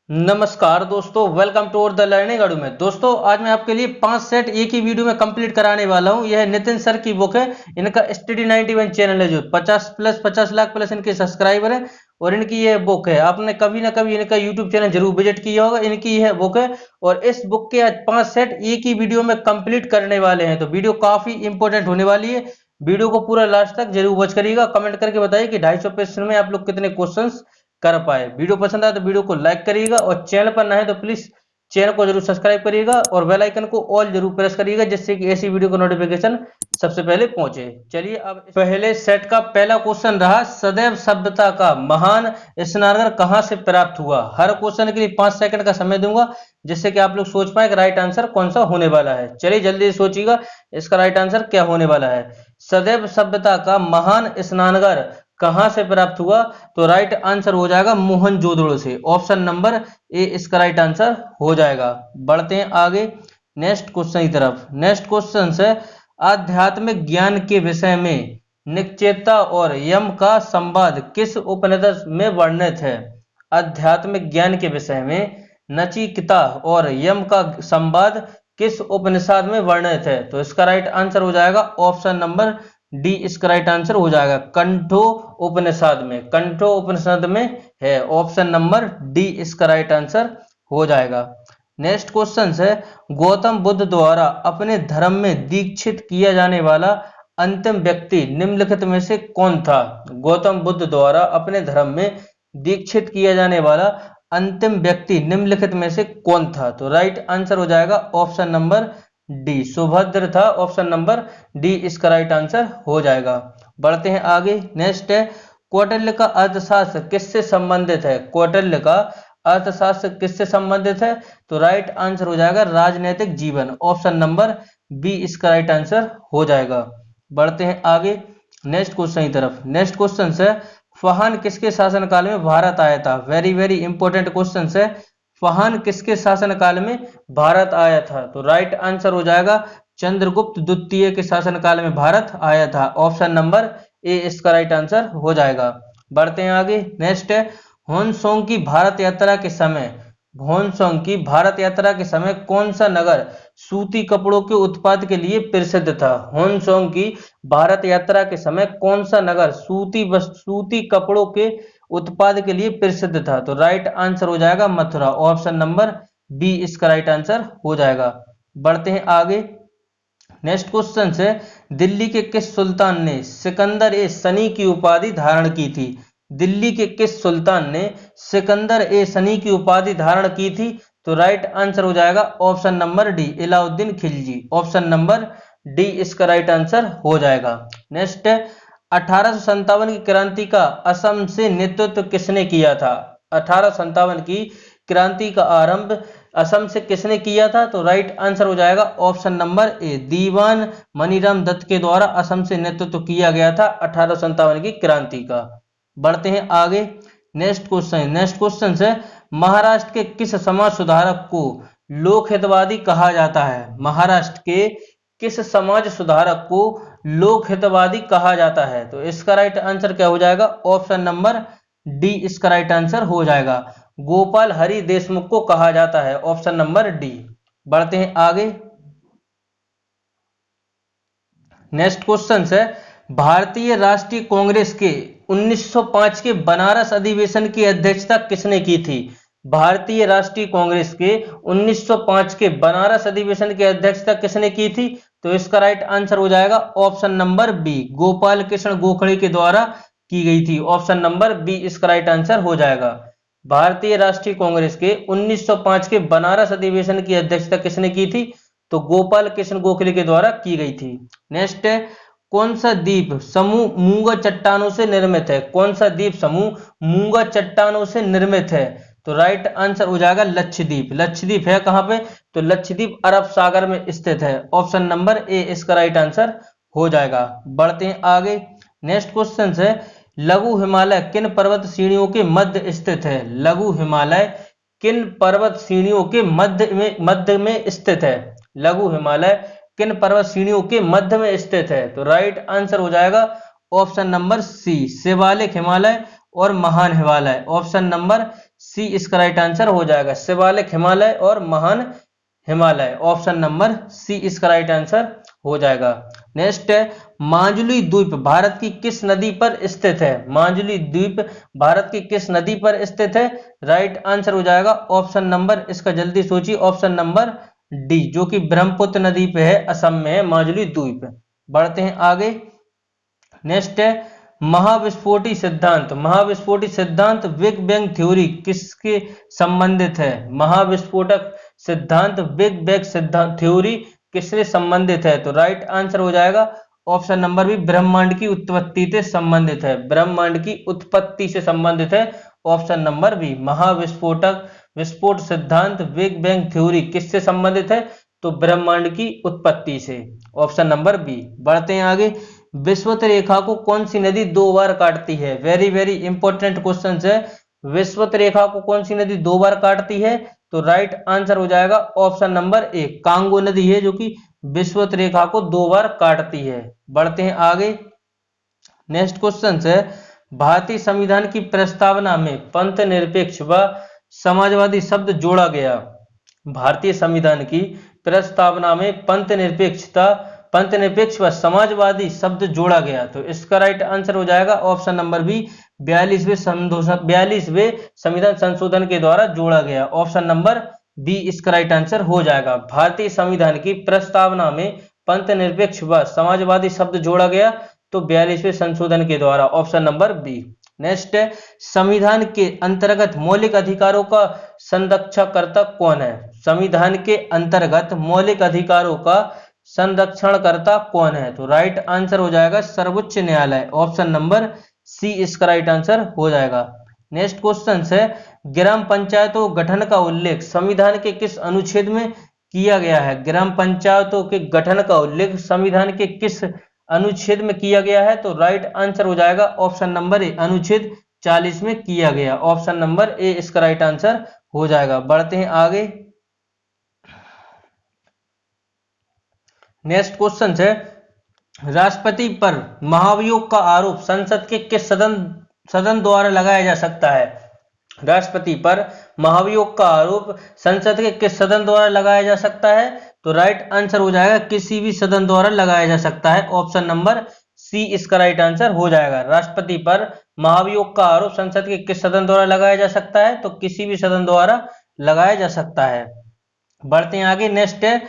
नमस्कार दोस्तों, welcome to the learning अडू में। दोस्तों आज मैं आपके लिए 5 सेट एक ही वीडियो में कंप्लीट कराने वाला हूं। यह नितिन सर की बुक है। इनका स्टडी 91 चैनल है, जो 50 लाख प्लस इनके सब्सक्राइबर है और इनकी यह बुक है। आपने कभी ना कभी इनका यूट्यूब चैनल जरूर विजिट किया होगा। इनकी यह बुक है और इस बुक के आज 5 सेट एक ही वीडियो में कंप्लीट करने वाले हैं, तो वीडियो काफी इंपॉर्टेंट होने वाली है। वीडियो को पूरा लास्ट तक जरूर वॉच करिएगा। कमेंट करके बताइए कि 250 क्वेश्चन में आप लोग कितने क्वेश्चन कर पाए। वीडियो पसंद आए तो वीडियो को लाइक करिएगा और चैनल पर नए हैं तो प्लीज चैनल को जरूर सब्सक्राइब करिएगा और बेल आइकन को ऑल जरूर प्रेस करिएगा, जिससे कि ऐसी वीडियो का नोटिफिकेशन सबसे पहले पहुंचे। चलिए अब पहले सेट का पहला क्वेश्चन रहा, सदैव सभ्यता का महान स्नानगर कहां से प्राप्त हुआ। हर क्वेश्चन के लिए 5 सेकंड का समय दूंगा, जिससे कि आप लोग सोच पाए कि राइट आंसर कौन सा होने वाला है। चलिए जल्दी से सोचिएगा इसका राइट आंसर क्या होने वाला है। सदैव सभ्यता का महान स्नानगर कहां से प्राप्त हुआ, तो राइट आंसर हो जाएगा मोहनजोदड़ो से। ऑप्शन नंबर ए इसका राइट आंसर हो जाएगा। बढ़ते हैं आगे नेक्स्ट क्वेश्चन की तरफ। नेक्स्ट क्वेश्चन से आध्यात्मिक ज्ञान के विषय में निश्चेता और यम का संवाद किस उपनिषद में वर्णित है। आध्यात्मिक ज्ञान के विषय में नचिकेता और यम का संवाद किस उपनिषद में वर्णित है, तो इसका राइट आंसर हो जाएगा ऑप्शन नंबर डी इसका राइट आंसर हो जाएगा। कंठो उपनिषद में, कंठो उपनिषद में है। ऑप्शन नंबर डी इसका राइट आंसर हो जाएगा। नेक्स्ट क्वेश्चन है, गौतम बुद्ध द्वारा अपने धर्म में दीक्षित किया जाने वाला अंतिम व्यक्ति निम्नलिखित में से कौन था। गौतम बुद्ध द्वारा अपने धर्म में दीक्षित किया जाने वाला अंतिम व्यक्ति निम्नलिखित में से कौन था, तो राइट आंसर हो जाएगा ऑप्शन नंबर डी सुभद्र था। ऑप्शन नंबर डी इसका राइट आंसर हो जाएगा। बढ़ते हैं आगे। नेक्स्ट है, कौटिल्य का अर्थशास्त्र किससे संबंधित है। कौटिल्य का अर्थशास्त्र किससे संबंधित है, तो राइट आंसर हो जाएगा राजनीतिक जीवन। ऑप्शन नंबर बी इसका राइट आंसर हो जाएगा। बढ़ते हैं आगे नेक्स्ट क्वेश्चन की तरफ। नेक्स्ट क्वेश्चन है, फहान किसके शासनकाल में भारत आया था। वेरी इंपॉर्टेंट क्वेश्चन है। फहान किसके शासनकाल में भारत आया था, तो राइट आंसर हो जाएगा चंद्रगुप्त द्वितीय के शासनकाल में भारत आया था। ऑप्शन नंबर ए इसका राइट आंसर हो जाएगा। बढ़ते हैं आगे। नेक्स्ट है, होनसोंग की भारत यात्रा के समय, होनसोंग की भारत यात्रा के समय कौन सा नगर सूती कपड़ों के उत्पाद के लिए प्रसिद्ध था। होनसोंग की भारत यात्रा के समय कौन सा नगर सूती कपड़ों के उत्पाद के लिए प्रसिद्ध था, तो राइट आंसर हो जाएगा मथुरा। ऑप्शन नंबर बी इसका राइट आंसर हो जाएगा। बढ़ते हैं आगे। नेक्स्ट क्वेश्चन है, दिल्ली के किस सुल्तान ने सिकंदर ए सनी की उपाधि धारण की थी। दिल्ली के किस सुल्तान ने सिकंदर ए सनी की उपाधि धारण की थी, तो राइट आंसर हो जाएगा option number D Alauddin Khilji. Option number D इसका राइट आंसर हो जाएगा। नेक्स्ट है, 1857 की क्रांति का असम से नेतृत्व किसने किया था। 1857 की क्रांति का आरंभ असम से किसने किया था, तो राइट आंसर हो जाएगा ऑप्शन नंबर ए दीवान मनीराम दत्त के द्वारा असम से नेतृत्व किया गया था 1857 की क्रांति का। बढ़ते हैं आगे। नेक्स्ट क्वेश्चन है, महाराष्ट्र के किस समाज सुधारक को लोक हितवादी कहा जाता है। महाराष्ट्र के किस समाज सुधारक को लोक हितवादी कहा जाता है, तो इसका राइट आंसर क्या हो जाएगा ऑप्शन नंबर डी इसका राइट आंसर हो जाएगा। गोपाल हरि देशमुख को कहा जाता है। Option number D. बढ़ते हैं आगे। नेक्स्ट क्वेश्चन है, भारतीय राष्ट्रीय कांग्रेस के 1905 के बनारस अधिवेशन की अध्यक्षता किसने की थी। भारतीय राष्ट्रीय कांग्रेस के 1905 के बनारस अधिवेशन की अध्यक्षता किसने की थी, तो इसका राइट आंसर हो जाएगा option number B Gopal Krishna Gokhale के द्वारा की गई थी। ऑप्शन नंबर बी इसका राइट आंसर हो जाएगा। भारतीय राष्ट्रीय कांग्रेस के 1905 के बनारस अधिवेशन की अध्यक्षता किसने की थी, तो गोपाल कृष्ण गोखले के द्वारा की गई थी। नेक्स्ट है, कौन सा द्वीप समूह मूंगा चट्टानों से निर्मित है। कौन सा द्वीप समूह मूंगा चट्टानों से निर्मित है, तो राइट आंसर हो जाएगा लक्षद्वीप। लक्षद्वीप है कहां पे, तो लक्षद्वीप अरब सागर में स्थित है। ऑप्शन नंबर ए इसका राइट आंसर हो जाएगा। बढ़ते हैं आगे। नेक्स्ट क्वेश्चन है, लघु हिमालय किन पर्वत श्रेणियों के मध्य स्थित है। लघु हिमालय किन पर्वत श्रेणियों के मध्य में स्थित है। लघु हिमालय किन पर्वत श्रेणियों के मध्य में स्थित है, तो राइट आंसर हो जाएगा option number C Shivalik Himalaya और महान हिमालय। ऑप्शन नंबर सी इसका राइट आंसर हो जाएगा। शिवालिक हिमालय और महान हिमालय, ऑप्शन नंबर सी इसका राइट आंसर हो जाएगा। नेक्स्ट है, माजुली द्वीप भारत की किस नदी पर स्थित है? माजुली द्वीप भारत की किस नदी पर स्थित है? राइट आंसर हो जाएगा ऑप्शन नंबर, इसका जल्दी सोचिए, ऑप्शन नंबर डी, जो कि ब्रह्मपुत्र नदी पे है, असम में है माजुली द्वीप। बढ़ते हैं आगे। नेक्स्ट है, महाविस्फोटी सिद्धांत। महाविस्फोटी सिद्धांत बिग बैंग थ्योरी किसके संबंधित है? महाविस्फोटक सिद्धांत बिग बैंग सिद्धांत थ्योरी किससे संबंधित है? तो राइट आंसर हो जाएगा ऑप्शन नंबर बी, ब्रह्मांड की उत्पत्ति से संबंधित है। ब्रह्मांड की उत्पत्ति से संबंधित है, ऑप्शन नंबर बी। महाविस्फोटक विस्फोट सिद्धांत बिग बैंग थ्योरी किससे संबंधित है? तो ब्रह्मांड की उत्पत्ति से, ऑप्शन नंबर बी। बढ़ते हैं आगे। विषुवत रेखा को कौन सी नदी 2 बार काटती है? वेरी वेरी इंपॉर्टेंट क्वेश्चन है। विषुवत रेखा को कौन सी नदी 2 बार काटती है? तो राइट आंसर हो जाएगा ऑप्शन नंबर ए, कांगो नदी है जो कि विषुवत रेखा को 2 बार काटती है। बढ़ते हैं आगे। नेक्स्ट क्वेश्चन है, भारतीय संविधान की प्रस्तावना में पंथ निरपेक्ष व समाजवादी शब्द जोड़ा गया। भारतीय संविधान की प्रस्तावना में पंथ निरपेक्ष व समाजवादी शब्द जोड़ा गया। तो इसका राइट आंसर हो जाएगा ऑप्शन नंबर बी, 42वें संविधान संशोधन के द्वारा जोड़ा गया। ऑप्शन नंबर बी इसका राइट आंसर हो जाएगा। भारतीय संविधान की प्रस्तावना में पंथ निरपेक्ष व समाजवादी शब्द जोड़ा गया, तो 42वें संशोधन के द्वारा, ऑप्शन नंबर बी। नेक्स्ट है, संविधान के अंतर्गत मौलिक अधिकारों का संरक्षणकर्ता कौन है? संविधान के अंतर्गत मौलिक अधिकारों का संरक्षणकर्ता कौन है? तो राइट आंसर हो जाएगा सर्वोच्च न्यायालय। ऑप्शन नंबर सी इसका राइट आंसर हो जाएगा। नेक्स्ट क्वेश्चन है, ग्राम पंचायतों गठन का उल्लेख संविधान के किस अनुच्छेद में किया गया है? ग्राम पंचायतों के गठन का उल्लेख संविधान के किस अनुच्छेद में किया गया है? तो राइट आंसर हो जाएगा ऑप्शन नंबर ए, अनुच्छेद 40 में किया गया। ऑप्शन नंबर ए इसका राइट आंसर हो जाएगा। बढ़ते हैं आगे। नेक्स्ट क्वेश्चन है, राष्ट्रपति पर महाभियोग का आरोप संसद के किस सदन द्वारा लगाया जा सकता है? राष्ट्रपति पर महाभियोग का आरोप संसद के किस सदन द्वारा लगाया जा सकता है? तो राइट आंसर हो जाएगा किसी भी सदन द्वारा लगाया जा सकता है। ऑप्शन नंबर सी इसका राइट आंसर हो जाएगा। राष्ट्रपति पर महाभियोग का आरोप संसद के किस सदन द्वारा लगाया जा सकता है? तो किसी भी सदन द्वारा लगाया जा सकता है। बढ़ते हैं आगे। नेक्स्ट है,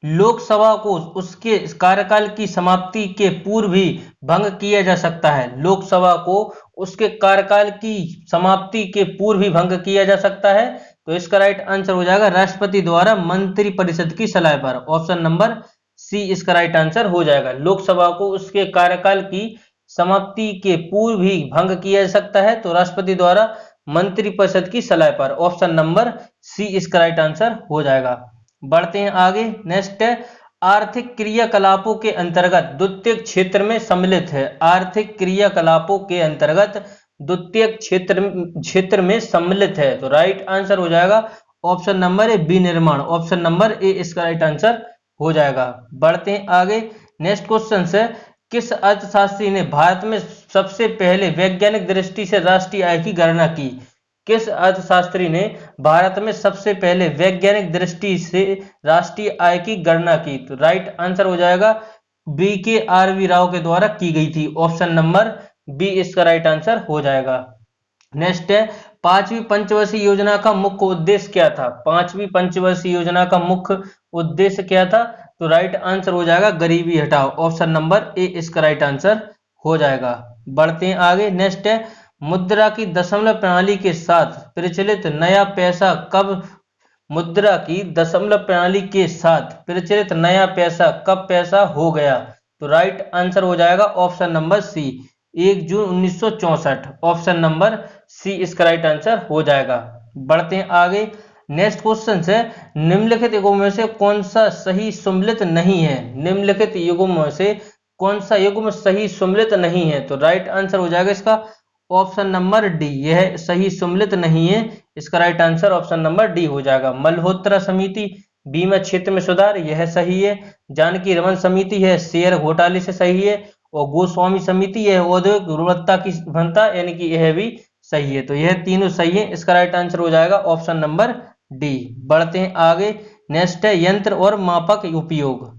लोकसभा को उसके कार्यकाल की समाप्ति के पूर्व भी भंग किया जा सकता है। लोकसभा को उसके कार्यकाल की समाप्ति के पूर्व भी भंग किया जा सकता है, तो इसका राइट आंसर हो जाएगा राष्ट्रपति द्वारा मंत्रिपरिषद की सलाह पर। ऑप्शन नंबर सी इसका राइट आंसर हो जाएगा। लोकसभा को उसके कार्यकाल की समाप्ति के पूर्व भी भंग किया जा सकता है, तो राष्ट्रपति द्वारा मंत्रिपरिषद की सलाह पर। ऑप्शन नंबर सी इसका राइट आंसर हो जाएगा। बढ़ते हैं आगे। नेक्स्ट है, आर्थिक क्रियाकलापों के अंतर्गत द्वितीय क्षेत्र में सम्मिलित है। आर्थिक क्रियाकलापों के अंतर्गत द्वितीय क्षेत्र में सम्मिलित है, तो राइट आंसर हो जाएगा ऑप्शन नंबर ए, विनिर्माण। ऑप्शन नंबर ए इसका राइट आंसर हो जाएगा। बढ़ते हैं आगे। नेक्स्ट क्वेश्चन है, किस अर्थशास्त्री ने भारत में सबसे पहले वैज्ञानिक दृष्टि से राष्ट्रीय आय की गणना की? किस अर्थशास्त्री ने भारत में सबसे पहले वैज्ञानिक दृष्टि से राष्ट्रीय आय की गणना की? तो राइट आंसर हो जाएगा BKRV राव के द्वारा की गई थी। ऑप्शन नंबर बी इसका राइट आंसर हो जाएगा। नेक्स्ट है, 5वीं पंचवर्षीय योजना का मुख्य उद्देश्य क्या था? 5वीं पंचवर्षीय योजना का मुख्य उद्देश्य क्या था? तो राइट आंसर हो जाएगा गरीबी हटाओ। ऑप्शन नंबर ए इसका राइट आंसर हो जाएगा। बढ़ते हैं आगे। नेक्स्ट है, मुद्रा की दशमलव प्रणाली के साथ प्रचलित नया पैसा कब? मुद्रा की दशमलव प्रणाली के साथ प्रचलित नया पैसा कब पैसा हो गया? तो राइट आंसर हो जाएगा ऑप्शन नंबर सी, 1 जून 1964। ऑप्शन नंबर सी इसका राइट आंसर हो जाएगा। बढ़ते हैं आगे। नेक्स्ट क्वेश्चन है, निम्नलिखित युगों में से कौन सा सही सम्मिलित नहीं है? निम्नलिखित युगों में से कौन सा युग्म सही सम्मिलित नहीं है? तो राइट आंसर हो जाएगा इसका ऑप्शन नंबर डी, यह सही सम्मिलित नहीं है। इसका right answer option number D हो जाएगा। मल्होत्रा समिति, बीमा क्षेत्र में सुधार, यह सही है। जानकी रमन समिति है शेयर घोटाले से सही है। और गोस्वामी समिति है औद्योगिक गुणवत्ता की भंता, यानी कि यह भी सही है। तो यह तीनों सही है, इसका राइट आंसर हो जाएगा ऑप्शन नंबर डी। बढ़ते हैं आगे। नेक्स्ट है यंत्र और मापक उपयोग।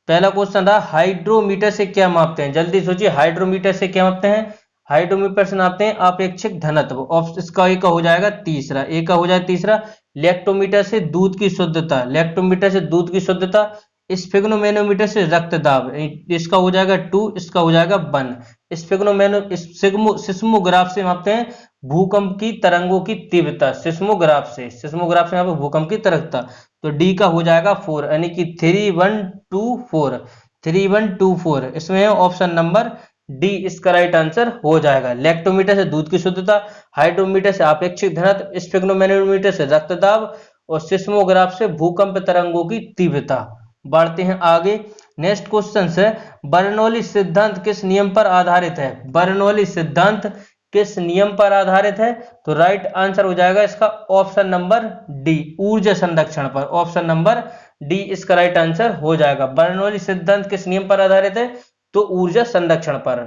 पहला क्वेश्चन रहा हाइड्रोमीटर से क्या मापते हैं, जल्दी सोचिए हाइड्रोमीटर से क्या मापते हैं। हाइड्रोमीटर से नापते हैं अपेक्षित घनत्व, इसका एक का हो जाएगा तीसरा, एक का हो जाएगा तीसरा। लैक्टोमीटर से दूध की शुद्धता, लैक्टोमीटर से दूध की शुद्धता। स्फिग्नोमेनोमीटर से रक्तदाब, इसका हो जाएगा 2, इसका हो जाएगा 1। सिस्मोग्राफ से मापते हैं भूकंप की तरंगों की तीव्रता, सिस्मोग्राफ से यहाँ पे भूकंप की तीव्रता। तो डी का हो जाएगा 4, यानी कि 3124, 3124 इसमें है ऑप्शन नंबर डी, इसका राइट आंसर हो जाएगा। लैक्टोमीटर से दूध की शुद्धता, हाइड्रोमीटर से अपेक्षित घनत्व, स्फिग्नोमेनोमीटर से रक्तदाब और सिस्मोग्राफ से भूकंप तरंगों की तीव्रता। बढ़ते हैं आगे। नेक्स्ट क्वेश्चन है बर्नौली सिद्धांत किस नियम पर आधारित है। बर्नौली सिद्धांत किस नियम पर आधारित है। तो राइट आंसर हो जाएगा इसका ऑप्शन नंबर डी, ऊर्जा संरक्षण पर। ऑप्शन नंबर डी इसका राइट आंसर हो जाएगा। बर्नौली सिद्धांत किस नियम पर आधारित है, तो ऊर्जा संरक्षण पर।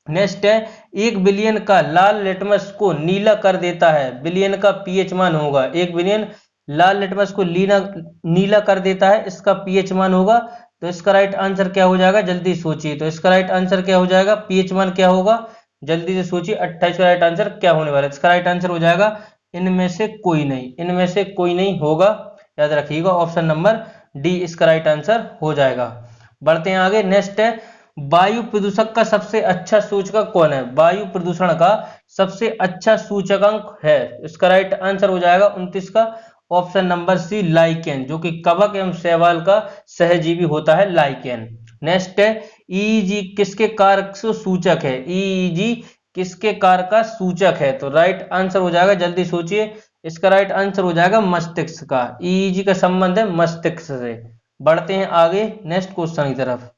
नेक्स्ट है 1 बिलियन का लाल लिटमस को नीला कर देता है, बिलियन का पीएच मान होगा, 1 बिलियन लाल लिटमस को नीला कर देता है, इसका पीएच मान होगा। तो इसका राइट आंसर क्या हो जाएगा, जल्दी सोचिए। तो इसका राइट आंसर क्या हो जाएगा, पीएच मान क्या होगा, जल्दी से सोचिए। 28 का राइट आंसर क्या होने वाला है। इसका राइट आंसर हो जाएगा इनमें से कोई नहीं, इनमें से कोई नहीं होगा, याद रखिएगा ऑप्शन नंबर डी इसका राइट आंसर हो जाएगा। बढ़ते हैं आगे। नेक्स्ट है वायु प्रदूषक का सबसे अच्छा सूचकांक कौन है। वायु प्रदूषण का सबसे अच्छा सूचकांक है, इसका राइट आंसर हो जाएगा 29 का ऑप्शन नंबर सी, लाइकेन, जो कि कवक एवं शैवाल का सहजीवी होता है, लाइकेन। नेक्स्ट है ईईजी किसके कारक से सूचक है। ईईजी किसके कारक का सूचक है। तो राइट आंसर हो जाएगा, जल्दी सोचिए, इसका राइट आंसर हो जाएगा मस्तिष्क का। ईईजी का संबंध है मस्तिष्क से। बढ़ते हैं आगे नेक्स्ट क्वेश्चन की तरफ।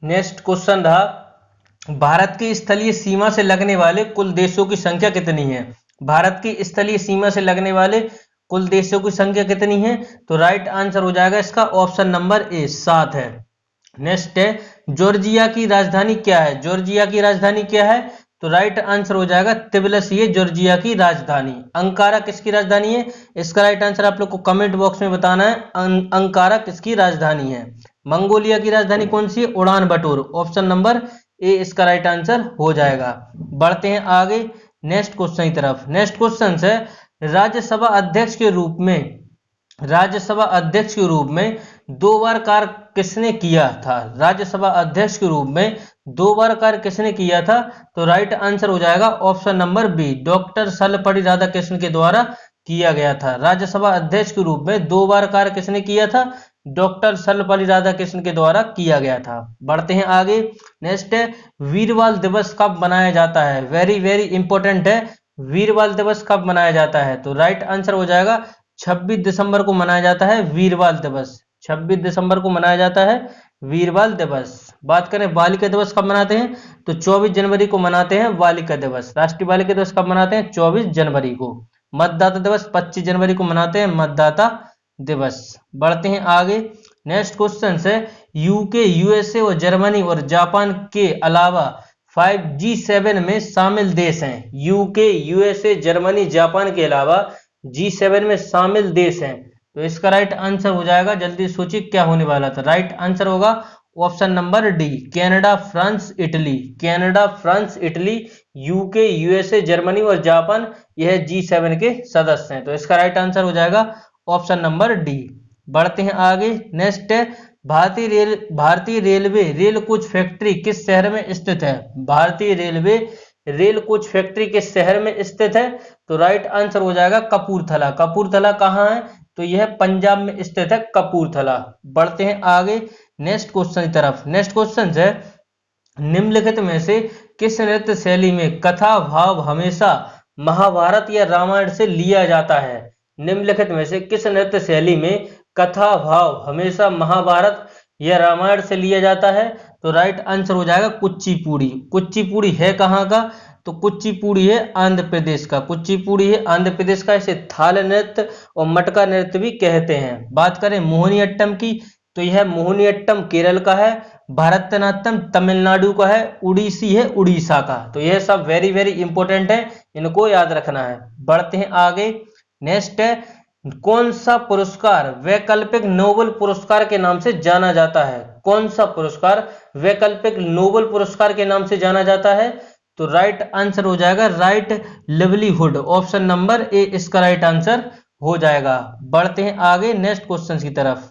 नेक्स्ट क्वेश्चन रहा भारत की स्थलीय सीमा से लगने वाले कुल देशों की संख्या कितनी है। भारत की स्थलीय सीमा से लगने वाले कुल देशों की संख्या कितनी है। तो राइट आंसर हो जाएगा इसका ऑप्शन नंबर ए, 7 है। नेक्स्ट है जॉर्जिया की राजधानी क्या है। जॉर्जिया की राजधानी क्या है। तो राइट आंसर हो जाएगा तिबिलिसी है जॉर्जिया की राजधानी। अंकारा किसकी राजधानी है, इसका राइट आंसर आप लोग को कमेंट बॉक्स में बताना है। अंकारा किसकी राजधानी है। मंगोलिया की राजधानी कौन सी है, उड़ान बटोर, ऑप्शन नंबर ए इसका राइट आंसर हो जाएगा। बढ़ते हैं आगे नेक्स्ट क्वेश्चन की तरफ। नेक्स्ट क्वेश्चन है राज्यसभा अध्यक्ष के रूप में, राज्यसभा अध्यक्ष के रूप में 2 बार कार्य किसने किया था। राज्यसभा अध्यक्ष के रूप में 2 बार कार्य किसने किया था। तो राइट आंसर हो जाएगा option number B, doctor Sarvepalli Radhakrishnan के द्वारा किया गया था। राज्यसभा अध्यक्ष के रूप में 2 बार कार्य किसने किया था, डॉक्टर सर्वपल्ली राधाकृष्णन के द्वारा किया गया था। बढ़ते हैं आगे। नेक्स्ट है वीर बाल दिवस कब मनाया जाता है। वेरी वेरी इंपॉर्टेंट है, वीर बाल दिवस कब मनाया जाता है। तो राइट आंसर हो जाएगा 26 दिसंबर को मनाया जाता है वीर बाल दिवस। 26 दिसंबर को मनाया जाता है वीर बाल दिवस। बात करें बालिका दिवस कब मनाते हैं, तो 24 जनवरी को मनाते हैं बालिका दिवस। राष्ट्रीय बालिका दिवस कब मनाते हैं, 24 जनवरी को। मतदाता दिवस 25 जनवरी को मनाते हैं मतदाता दिवस। बढ़ते हैं आगे। नेक्स्ट क्वेश्चन है यूके, यूएसए और जर्मनी और जापान के अलावा 5G7 में शामिल देश हैं। यूके, यूएसए, जर्मनी, जापान के अलावा G7 में शामिल देश हैं। तो इसका राइट आंसर हो जाएगा, जल्दी सोचिए क्या होने वाला था। राइट आंसर होगा option number D, Canada, France, Italy. Canada, France, Italy, UK, USA, Germany और जापान, यह G7 के सदस्य हैं। तो इसका राइट आंसर हो जाएगा ऑप्शन नंबर डी। बढ़ते हैं आगे। नेक्स्ट है भारतीय रेलवे रेल कोच फैक्ट्री किस शहर में स्थित है। भारतीय रेलवे रेल कोच फैक्ट्री किस शहर में स्थित है। तो राइट आंसर हो जाएगा कपूरथला। कपूरथला कहाँ है, तो यह पंजाब में स्थित है, कपूरथला। बढ़ते हैं आगे नेक्स्ट क्वेश्चन की तरफ। नेक्स्ट क्वेश्चन है निम्नलिखित में से किस नृत्य शैली में कथा भाव हमेशा महाभारत या रामायण से लिया जाता है। निम्नलिखित में से किस नृत्य शैली में कथा भाव हमेशा महाभारत या रामायण से लिया जाता है। तो राइट आंसर हो जाएगा कुचिपुड़ी। कुचिपुड़ी है कहाँ का, तो कुचिपुड़ी है आंध्र प्रदेश का। कुचिपुड़ी है आंध्र प्रदेश का। इसे थाल नृत्य और मटका नृत्य भी कहते हैं। बात करें मोहिनीअट्टम की, तो यह मोहिनीअट्टम केरल का है। भरतनाट्यम तमिलनाडु का है, उड़ीसी है उड़ीसा का। तो यह सब वेरी वेरी इंपॉर्टेंट है, इनको याद रखना है। बढ़ते हैं आगे। नेक्स्ट है, कौन सा पुरस्कार वैकल्पिक नोबेल पुरस्कार के नाम से जाना जाता है? कौन सा पुरस्कार वैकल्पिक नोबेल पुरस्कार के नाम से जाना जाता है? तो राइट आंसर हो जाएगा राइट लिवलीहुड, ऑप्शन नंबर ए इसका राइट आंसर हो जाएगा। बढ़ते हैं आगे नेक्स्ट क्वेश्चन की तरफ।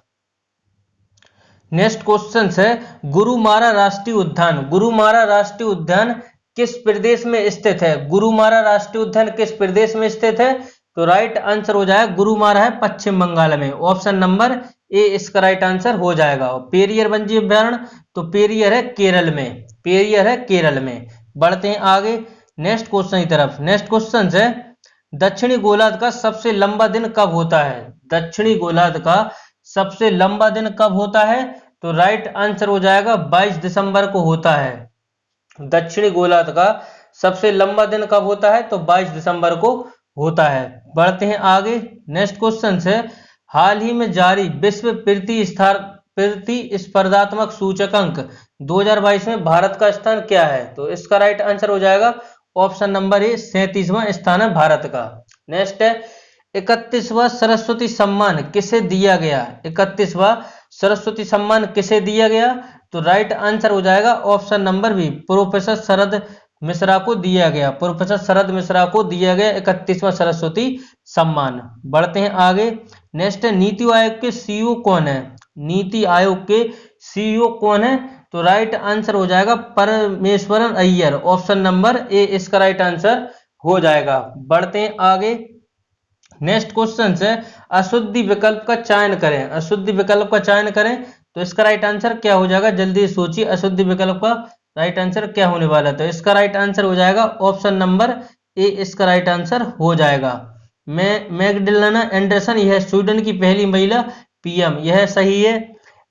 नेक्स्ट क्वेश्चन है, गुरुमारा राष्ट्रीय उद्यान, गुरुमारा राष्ट्रीय उद्यान किस प्रदेश में स्थित है? गुरुमारा राष्ट्रीय उद्यान किस प्रदेश में स्थित है? तो राइट आंसर हो जाएगा गुरुमारा है पश्चिम बंगाल में, ऑप्शन नंबर ए इसका राइट आंसर हो जाएगा। पेरियर वन्य अभ्यारण्य, तो पेरियर है केरल में, पेरियर है केरल में। बढ़ते हैं आगे नेक्स्ट क्वेश्चन की तरफ। नेक्स्ट क्वेश्चन है, दक्षिणी गोलार्ध का सबसे लंबा दिन कब होता है? दक्षिणी गोलार्ध का सबसे लंबा दिन कब होता है? तो राइट आंसर हो जाएगा 22 दिसंबर को होता है। दक्षिणी गोलार्ध का सबसे लंबा दिन कब होता है? तो 22 दिसंबर को होता है। बढ़ते हैं आगे नेक्स्ट क्वेश्चन है, हाल ही में जारी विश्व प्रतिस्पर्धात्मक सूचकांक 2022 में भारत का स्थान क्या है? तो इसका राइट आंसर हो जाएगा ऑप्शन नंबर ए 37वां स्थान है भारत का। नेक्स्ट है, 31वां सरस्वती सम्मान किसे दिया गया? 31वां सरस्वती सम्मान किसे दिया गया? तो राइट आंसर हो जाएगा ऑप्शन नंबर बी प्रोफेसर शरद मिश्रा को दिया गया, प्रोफेसर शरद मिश्रा को दिया गया 31वां सरस्वती सम्मान। बढ़ते हैं आगे नेक्स्ट है, नीति आयोग के सीईओ कौन है? नीति आयोग के सीईओ कौन है? तो राइट आंसर हो जाएगा परमेश्वरन अय्यर, ऑप्शन नंबर ए इसका राइट आंसर हो जाएगा। बढ़ते हैं आगे नेक्स्ट क्वेश्चन है, अशुद्धि विकल्प का चयन करें, अशुद्धि विकल्प का चयन करें। तो इसका राइट आंसर क्या हो जाएगा? जल्दी सोचिए, अशुद्धि विकल्प का राइट आंसर क्या होने वाला है? तो इसका राइट आंसर हो जाएगा ऑप्शन नंबर ए इसका राइट आंसर हो जाएगा। मैगडलेना एंडरसन, यह स्वीडन की पहली महिला पीएम, यह सही है।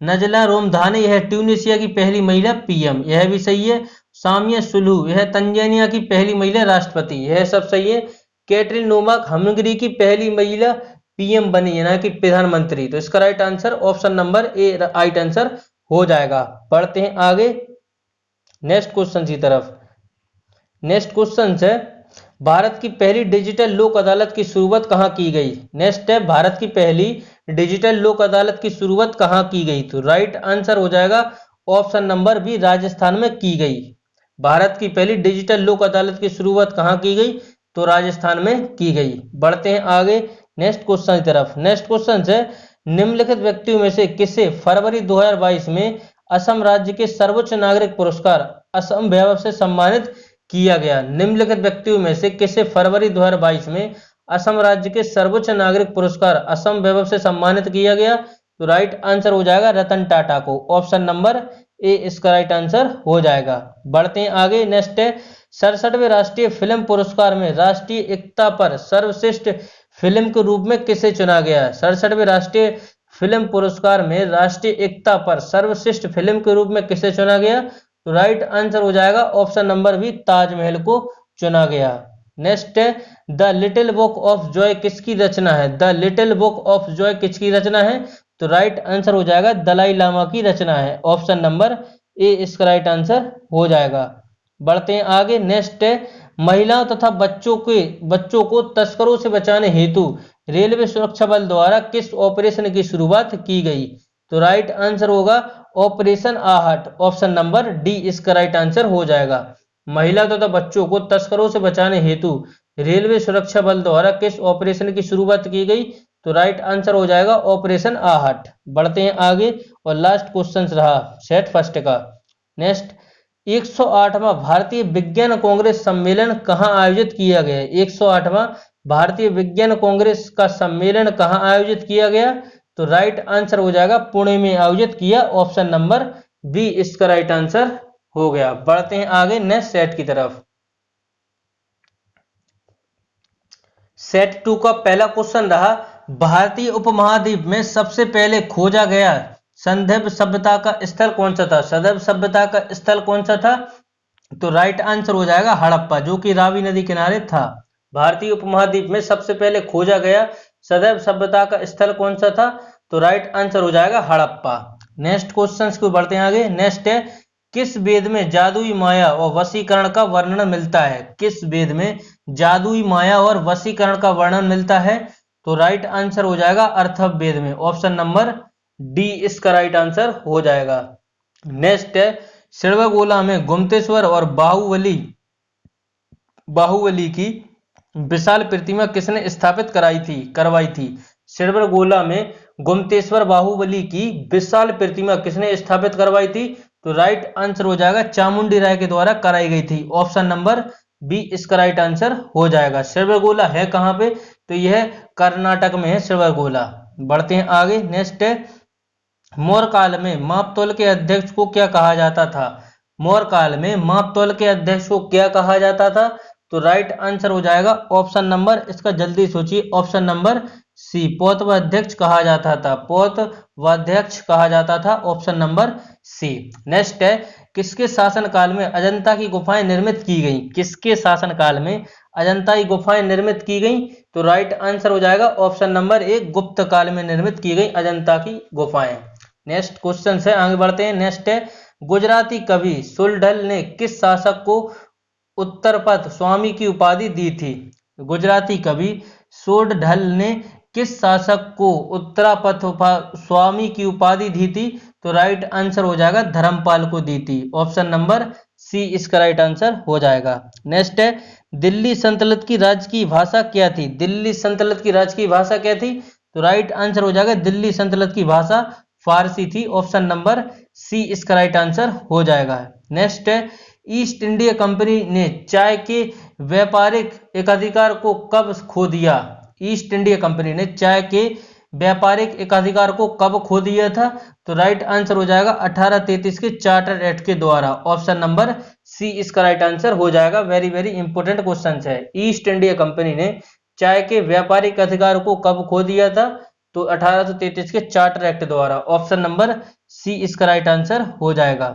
नजला रोमधाने, यह ट्यूनिसिया की पहली महिला पीएम, यह भी सही है। सामिया सुलू, यह तंजानिया की पहली महिला राष्ट्रपति, यह सब सही है। कैटरीन नोमाक हंगरी की पहली महिला पीएम बनी है, ना कि प्रधानमंत्री। तो इसका राइट आंसर ऑप्शन नंबर ए राइट आंसर हो जाएगा। बढ़ते हैं आगे नेक्स्ट क्वेश्चन की तरफ। नेक्स्ट क्वेश्चन है, भारत की पहली डिजिटल लोक अदालत की शुरुआत कहां की गई? नेक्स्ट है, भारत की पहली डिजिटल लोक अदालत की शुरुआत कहां की गई? तो राइट आंसर हो जाएगा ऑप्शन नंबर बी राजस्थान में की गई। भारत की पहली डिजिटल लोक अदालत की शुरुआत कहां की गई? तो राजस्थान में की गई। बढ़ते हैं आगे नेक्स्ट क्वेश्चन की तरफ। नेक्स्ट क्वेश्चन है, निम्नलिखित व्यक्तियों में से किसे फरवरी 2022 में असम राज्य के सर्वोच्च नागरिक पुरस्कार असम वैभव से सम्मानित किया गया? निम्नलिखित व्यक्तियों में से किसे फरवरी 2022 में असम राज्य के सर्वोच्च नागरिक पुरस्कार असम वैभव से सम्मानित किया गया? तो राइट आंसर हो जाएगा रतन टाटा को, ऑप्शन नंबर ए इसका राइट आंसर हो जाएगा। बढ़ते हैं आगे नेक्स्ट है, 67वें राष्ट्रीय फिल्म पुरस्कार में राष्ट्रीय एकता पर सर्वश्रेष्ठ फिल्म के रूप में किसे चुना गया? 67वें राष्ट्रीय फिल्म पुरस्कार में राष्ट्रीय एकता पर सर्वश्रेष्ठ फिल्म के रूप में किसे चुना गया? तो राइट आंसर हो जाएगा ऑप्शन नंबर बी ताजमहल को चुना गया। नेक्स्ट है, the little book of Joy किसकी रचना है? The little book of Joy किसकी रचना है? तो राइट आंसर हो जाएगा दलाई लामा की रचना है, ऑप्शन नंबर ए इसका राइट आंसर हो जाएगा। बढ़ते हैं आगे नेक्स्ट है, महिलाओं तथा बच्चों को तस्करों से बचाने हेतु रेलवे सुरक्षा बल द्वारा किस ऑपरेशन की शुरुआत की गई? तो राइट आंसर होगा ऑपरेशन आहट, ऑप्शन नंबर डी इसका राइट आंसर हो जाएगा। महिला तथा बच्चों को तस्करों से बचाने हेतु रेलवे सुरक्षा बल द्वारा किस ऑपरेशन की शुरुआत की गई? तो राइट आंसर हो जाएगा ऑपरेशन आहट। बढ़ते हैं आगे और लास्ट क्वेश्चन रहा सेट फर्स्ट का। नेक्स्ट, 108वां भारतीय विज्ञान कांग्रेस सम्मेलन कहां आयोजित किया गया? 108वां भारतीय विज्ञान कांग्रेस का सम्मेलन कहां आयोजित किया गया? तो राइट आंसर हो जाएगा पुणे में आयोजित किया, ऑप्शन नंबर बी इसका राइट आंसर हो गया। बढ़ते हैं आगे नेक्स्ट सेट की तरफ। सेट 2 का पहला क्वेश्चन रहा, भारतीय उपमहाद्वीप में सबसे पहले खोजा गया संदैव सभ्यता का स्थल कौन सा था? संदैव सभ्यता का स्थल कौन सा था? तो राइट आंसर हो जाएगा हड़प्पा, जो कि रावी नदी किनारे था। भारतीय उपमहाद्वीप में सबसे पहले खोजा गया सदैव सभ्यता का स्थल कौन सा था? तो राइट आंसर हो जाएगा हड़प्पा। नेक्स्ट क्वेश्चन को बढ़ते हैं आगे। नेक्स्ट है, किस वेद में जादुई माया और वशीकरण का वर्णन मिलता है? किस वेद में जादुई माया और वशीकरण का वर्णन मिलता है? तो राइट आंसर हो जाएगा अर्थववेद में। ऑप्शन नंबर डी इसका राइट आंसर हो जाएगा। नेक्स्ट है, श्रवणबेला में गुप्तेश्वर और बाहुबली की विशाल प्रतिमा किसने स्थापित करवाई थी? श्रवणबेला में गुप्तेश्वर बाहुबली की विशाल प्रतिमा किसने स्थापित करवाई थी? तो राइट आंसर हो जाएगा चामुंडी राय के द्वारा कराई गई थी। ऑप्शन नंबर बी इसका राइट आंसर हो जाएगा। श्रवणबेला है कहां पे? तो यह कर्नाटक में है श्रवणबेला। बढ़ते हैं आगे। नेक्स्ट है, मौर्य काल में मापतौल के अध्यक्ष को क्या कहा जाता था? मौर्य काल में मापतौल के अध्यक्ष को क्या कहा जाता था? तो राइट आंसर हो जाएगा ऑप्शन नंबर, इसका जल्दी सोचिए, ऑप्शन नंबर सी, पौतवाध्यक्ष कहा जाता था। पौतवाध्यक्ष कहा जाता था, ऑप्शन नंबर सी। नेक्स्ट है, किसके शासन काल में अजंता की गुफाएं निर्मित की गई? किसके शासन काल में अजंता की गुफाएं निर्मित की गई? तो राइट आंसर हो जाएगा ऑप्शन नंबर ए, गुप्त काल में निर्मित की गई अजंता की गुफाएं। नेक्स्ट क्वेश्चन है, आगे बढ़ते हैं। नेक्स्ट है, गुजराती कवि सुलढल ने किस शासक को उत्तरपथ स्वामी की उपाधि दी थी? गुजराती कवि सुलढल ने किस शासक को उत्तरापथ स्वामी की उपाधि दी थी? तो राइट आंसर हो जाएगा धर्मपाल को दी थी। ऑप्शन नंबर सी इसका राइट आंसर हो जाएगा। नेक्स्ट है, दिल्ली सल्तनत की राजकीय भाषा क्या थी? दिल्ली सल्तनत की राजकीय भाषा क्या थी? तो राइट आंसर हो जाएगा दिल्ली सल्तनत की भाषा फारसी थी। ऑप्शन नंबर सी इसका राइट आंसर हो जाएगा। नेक्स्ट है, ईस्ट इंडिया कंपनी ने चाय के व्यापारिक एकाधिकार को कब खो दिया? ईस्ट इंडिया कंपनी ने चाय के व्यापारिक एकाधिकार को कब खो दिया था? तो राइट आंसर हो जाएगा 1833 के चार्टर एक्ट के द्वारा। ऑप्शन नंबर सी इसका राइट आंसर हो जाएगा। वेरी वेरी इंपोर्टेंट क्वेश्चन है। ईस्ट इंडिया कंपनी ने चाय के व्यापारिक अधिकार को कब खो दिया था? तो 1833 के चार्टर एक्ट द्वारा। ऑप्शन नंबर सी इसका राइट आंसर हो जाएगा।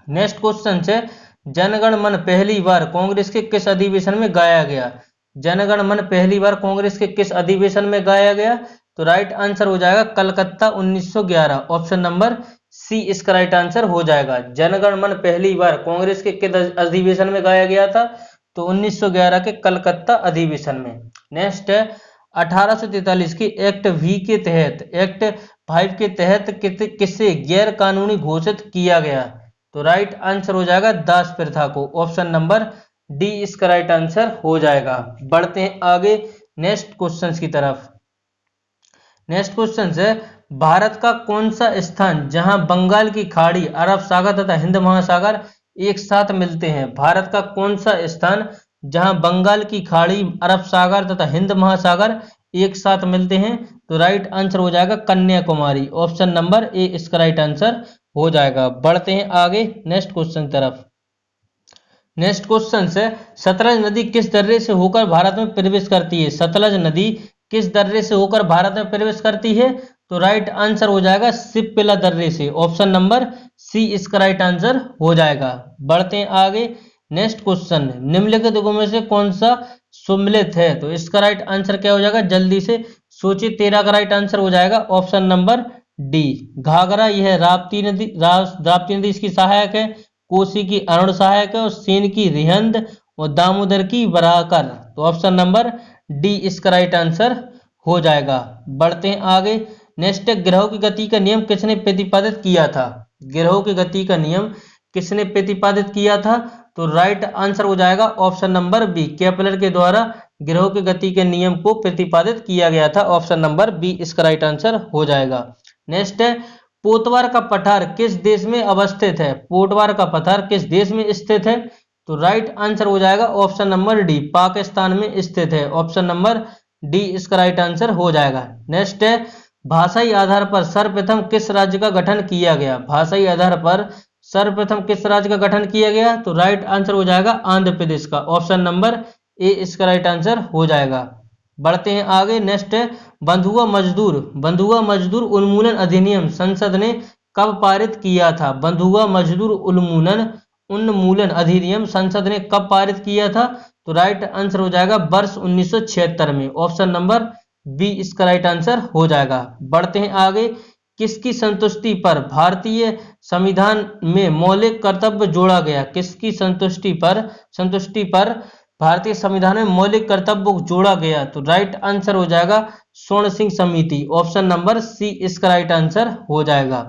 नेक्स्ट क्वेश्चन है, जनगण मन पहली बार कांग्रेस के किस अधिवेशन में गाया गया? जनगण मन पहली बार कांग्रेस के किस अधिवेशन में गाया गया? तो राइट आंसर हो जाएगा कलकत्ता 1911। ऑप्शन नंबर सी इसका राइट आंसर हो जाएगा। जनगण मन पहली बार कांग्रेस के किस अधिवेशन में गाया गया था? तो 1911 के कलकत्ता अधिवेशन में। नेक्स्ट है, 1843 की एक्ट वी के तहत, एक्ट 5 के तहत किसे गैर कानूनी घोषित किया गया? तो राइट आंसर हो जाएगा दास प्रथा को। ऑप्शन नंबर डी इसका राइट आंसर हो जाएगा। बढ़ते हैं आगे नेक्स्ट क्वेश्चन की तरफ। नेक्स्ट क्वेश्चन है, भारत का कौन सा स्थान जहां बंगाल की खाड़ी, अरब सागर तथा हिंद महासागर एक साथ मिलते हैं? भारत का कौन सा स्थान जहां बंगाल की खाड़ी, अरब सागर तथा हिंद महासागर एक साथ मिलते हैं? तो राइट आंसर हो जाएगा कन्याकुमारी। ऑप्शन नंबर ए इसका राइट आंसर हो जाएगा। बढ़ते हैं आगे नेक्स्ट क्वेश्चन तरफ। नेक्स्ट क्वेश्चन है, सतलज नदी किस दर्रे से होकर भारत में प्रवेश करती है? सतलज नदी किस दर्रे से होकर भारत में प्रवेश करती है? तो राइट आंसर हो जाएगा शिप्पिला दर्रे से। ऑप्शन नंबर सी इसका राइट आंसर हो जाएगा। बढ़ते हैं आगे नेक्स्ट क्वेश्चन, निम्नलिखित में से कौन सा सुमेलित है? तो इसका राइट आंसर क्या हो जाएगा? जल्दी से सोचिए, 13 का राइट आंसर हो जाएगा ऑप्शन नंबर डी, घाघरा। यह राप्ती नदी इसकी सहायक है, कोसी की अरुण सहायक है, और सेन की रिहंद और दामोदर की बराकर। तो ऑप्शन नंबर डी इसका राइट आंसर हो जाएगा। बढ़ते हैं आगे नेक्स्ट, ग्रहों की गति का नियम किसने प्रतिपादित किया था? ग्रहों की गति का नियम किसने प्रतिपादित किया था? तो राइट आंसर हो जाएगा ऑप्शन नंबर बी, केपलर के द्वारा ग्रहों की गति के नियम को प्रतिपादित किया गया था। ऑप्शन नंबर बी इसका राइट आंसर हो जाएगा। नेक्स्ट है, पोतवार का पठार किस देश में अवस्थित है? पोतवार का पठार किस देश में स्थित है? तो राइट आंसर हो जाएगा ऑप्शन नंबर डी, पाकिस्तान में स्थित है। ऑप्शन नंबर डी इसका राइट आंसर हो जाएगा। नेक्स्ट है, भाषाई आधार पर सर्वप्रथम किस राज्य का गठन किया गया? भाषाई आधार पर सर्वप्रथम किस राज्य का गठन किया गया? तो राइट आंसर हो जाएगा आंध्र प्रदेश का। ऑप्शन नंबर ए इसका राइट आंसर हो जाएगा। बढ़ते हैं आगे नेक्स्ट है, बंधुआ मजदूर उन्मूलन अधिनियम संसद ने कब पारित किया था? बंधुआ मजदूर उन्मूलन अधिनियम संसद ने कब पारित किया था? तो राइट आंसर हो जाएगा वर्ष 1976 में। ऑप्शन नंबर बी इसका राइट आंसर हो जाएगा। बढ़ते हैं आगे, किसकी संतुष्टि पर भारतीय संविधान में मौलिक कर्तव्य जोड़ा गया? किसकी संतुष्टि पर भारतीय संविधान में मौलिक कर्तव्य जोड़ा गया? तो राइट आंसर हो जाएगा स्वर्ण सिंह समिति। ऑप्शन नंबर सी इसका राइट आंसर हो जाएगा।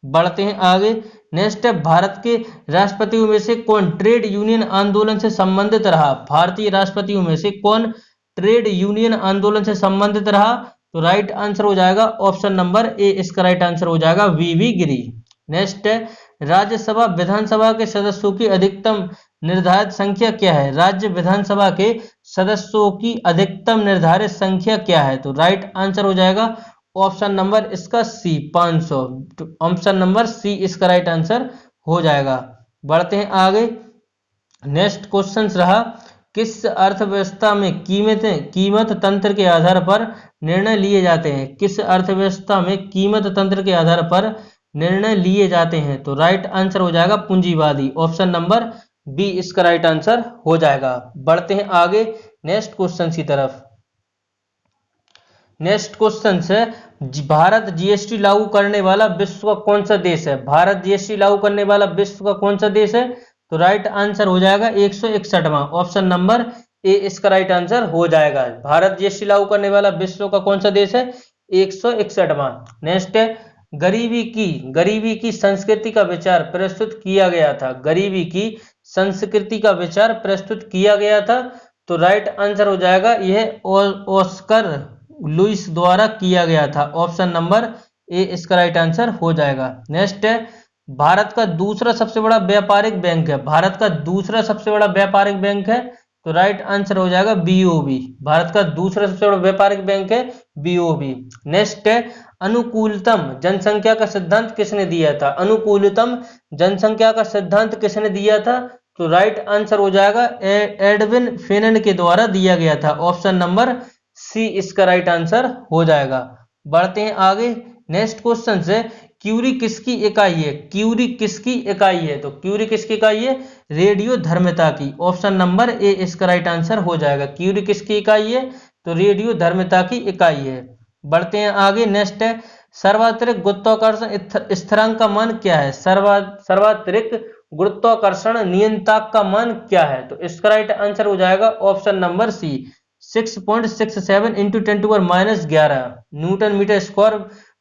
बढ़ते हैं आगे। नेक्स्ट है, भारत के राष्ट्रपतियों में से कौन ट्रेड यूनियन आंदोलन से संबंधित रहा? भारतीय राष्ट्रपतियों में से कौन ट्रेड यूनियन आंदोलन से संबंधित रहा? तो राइट आंसर हो जाएगा ऑप्शन नंबर ए इसका राइट आंसर हो जाएगा वीवी गिरी। नेक्स्ट है, राज्यसभा विधानसभा के सदस्यों की अधिकतम निर्धारित संख्या क्या है? राज्य विधानसभा के सदस्यों की अधिकतम निर्धारित संख्या क्या है? तो राइट आंसर हो जाएगा ऑप्शन नंबर इसका सी 500। ऑप्शन नंबर सी इसका राइट आंसर हो जाएगा। बढ़ते हैं आगे। नेक्स्ट क्वेश्चन रहा, किस अर्थव्यवस्था में कीमत तंत्र के आधार पर निर्णय लिए जाते हैं? किस अर्थव्यवस्था में कीमत तंत्र के आधार पर निर्णय लिए जाते हैं? तो राइट आंसर हो जाएगा पूंजीवादी। ऑप्शन नंबर बी इसका राइट आंसर हो जाएगा। बढ़ते हैं आगे नेक्स्ट क्वेश्चन की तरफ। नेक्स्ट क्वेश्चन है, भारत जीएसटी लागू करने वाला विश्व का कौन सा देश है? भारत जीएसटी लागू करने वाला विश्व का कौन सा देश है? तो राइट आंसर हो जाएगा 161वां। ऑप्शन नंबर ए इसका राइट आंसर हो जाएगा। भारत जीएसटी लागू करने वाला विश्व का कौन सा देश है? 161वां। नेक्स्ट है, गरीबी की संस्कृति का विचार प्रस्तुत किया गया था। गरीबी की संस्कृति का विचार प्रस्तुत किया गया था। तो राइट आंसर हो जाएगा यह ऑस्कर लुइस द्वारा किया गया था। ऑप्शन नंबर ए इसका राइट आंसर हो जाएगा। नेक्स्ट है, भारत का दूसरा सबसे बड़ा व्यापारिक बैंक है। भारत का दूसरा सबसे बड़ा व्यापारिक बैंक है। तो राइट आंसर हो जाएगा बीओबी। भारत का दूसरा सबसे बड़ा व्यापारिक बैंक है बीओबी। नेक्स्ट है, अनुकूलतम जनसंख्या का सिद्धांत किसने दिया था? अनुकूलतम जनसंख्या का सिद्धांत किसने दिया था? तो राइट आंसर हो जाएगा एडविन फेनन के द्वारा दिया गया था। ऑप्शन नंबर सी इसका राइट आंसर हो जाएगा। बढ़ते हैं आगे। नेक्स्ट क्वेश्चन से, क्यूरी किसकी इकाई है? क्यूरी किसकी इकाई है? तो क्यूरी किसकी इकाई है? रेडियो धर्मिता की। ऑप्शन नंबर ए इसका राइट आंसर हो जाएगा। क्यूरी किसकी इकाई है? तो रेडियो धर्मिता की इकाई है। बढ़ते हैं आगे। नेक्स्ट है, सर्वातिरिक्त गुरुत्वाकर्षण स्थिरांक का मान क्या है? सर्वातिरिक्त गुरुत्वाकर्षण नियंत्रक का मान क्या है? तो इसका राइट आंसर हो जाएगा option number C 6.67 into 10⁻11 newton metre square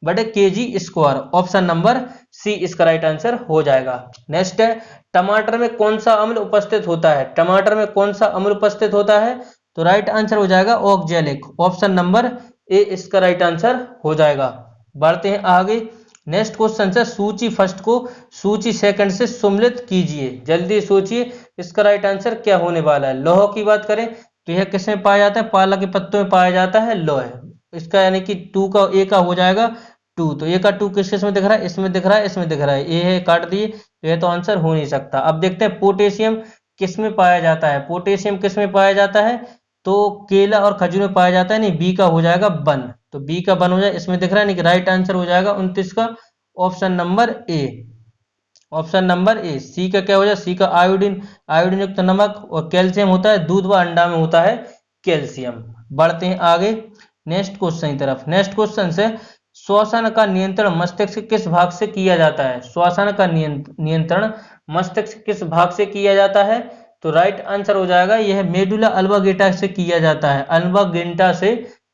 बटे KG square. Option number C इसका राइट आंसर हो जाएगा। नेक्स्ट है, टमाटर में कौन सा अम्ल उपस्थित होता है? टमाटर में कौन सा अम्ल उपस्थित होता है? तो राइट आंसर हो जाएगा ऑक्जेलिक। ऑप्शन नंबर ए इसका राइट आंसर हो जाएगा। बढ़ते हैं आगे। नेक्स्ट क्वेश्चन है, सूची फर्स्ट को सूची सेकंड से सम्मिलित कीजिए। जल्दी सोचिए इसका राइट आंसर क्या होने वाला है। लौह की बात करें तो यह किसमें पाया जाता है? पाला के पत्तों में पाया जाता है लौह। इसका यानी कि 2 का ए का हो जाएगा 2। तो ए का 2 किस में दिख रहा है? इसमें दिख रहा है, इसमें दिख रहा है। ए है काट दिए, तो यह तो आंसर हो नहीं सकता। अब देखते हैं पोटेशियम किस में पाया जाता है। पोटेशियम किस में पाया जाता है? तो केला और खजूर में पाया जाता है। नहीं, बी का हो जाएगा 1। तो बी का 1 हो जाए, इसमें दिख रहा है। नहीं, राइट आंसर हो जाएगा 29 का। Option number A. Option number A. C का क्या हो जाए? सी का आयोडीन युक्त नमक। और कैल्शियम होता है दूध व अंडा में होता है कैल्शियम। बढ़ते हैं आगे नेक्स्ट क्वेश्चन की तरफ। नेक्स्ट क्वेश्चन से, श्वसन का नियंत्रण मस्तिष्क के किस भाग से किया जाता है? श्वसन का नियंत्रण मस्तिष्क किस भाग से किया जाता है? तो राइट आंसर हो जाएगा यह मेडुला अल्वागेटा से किया जाता है।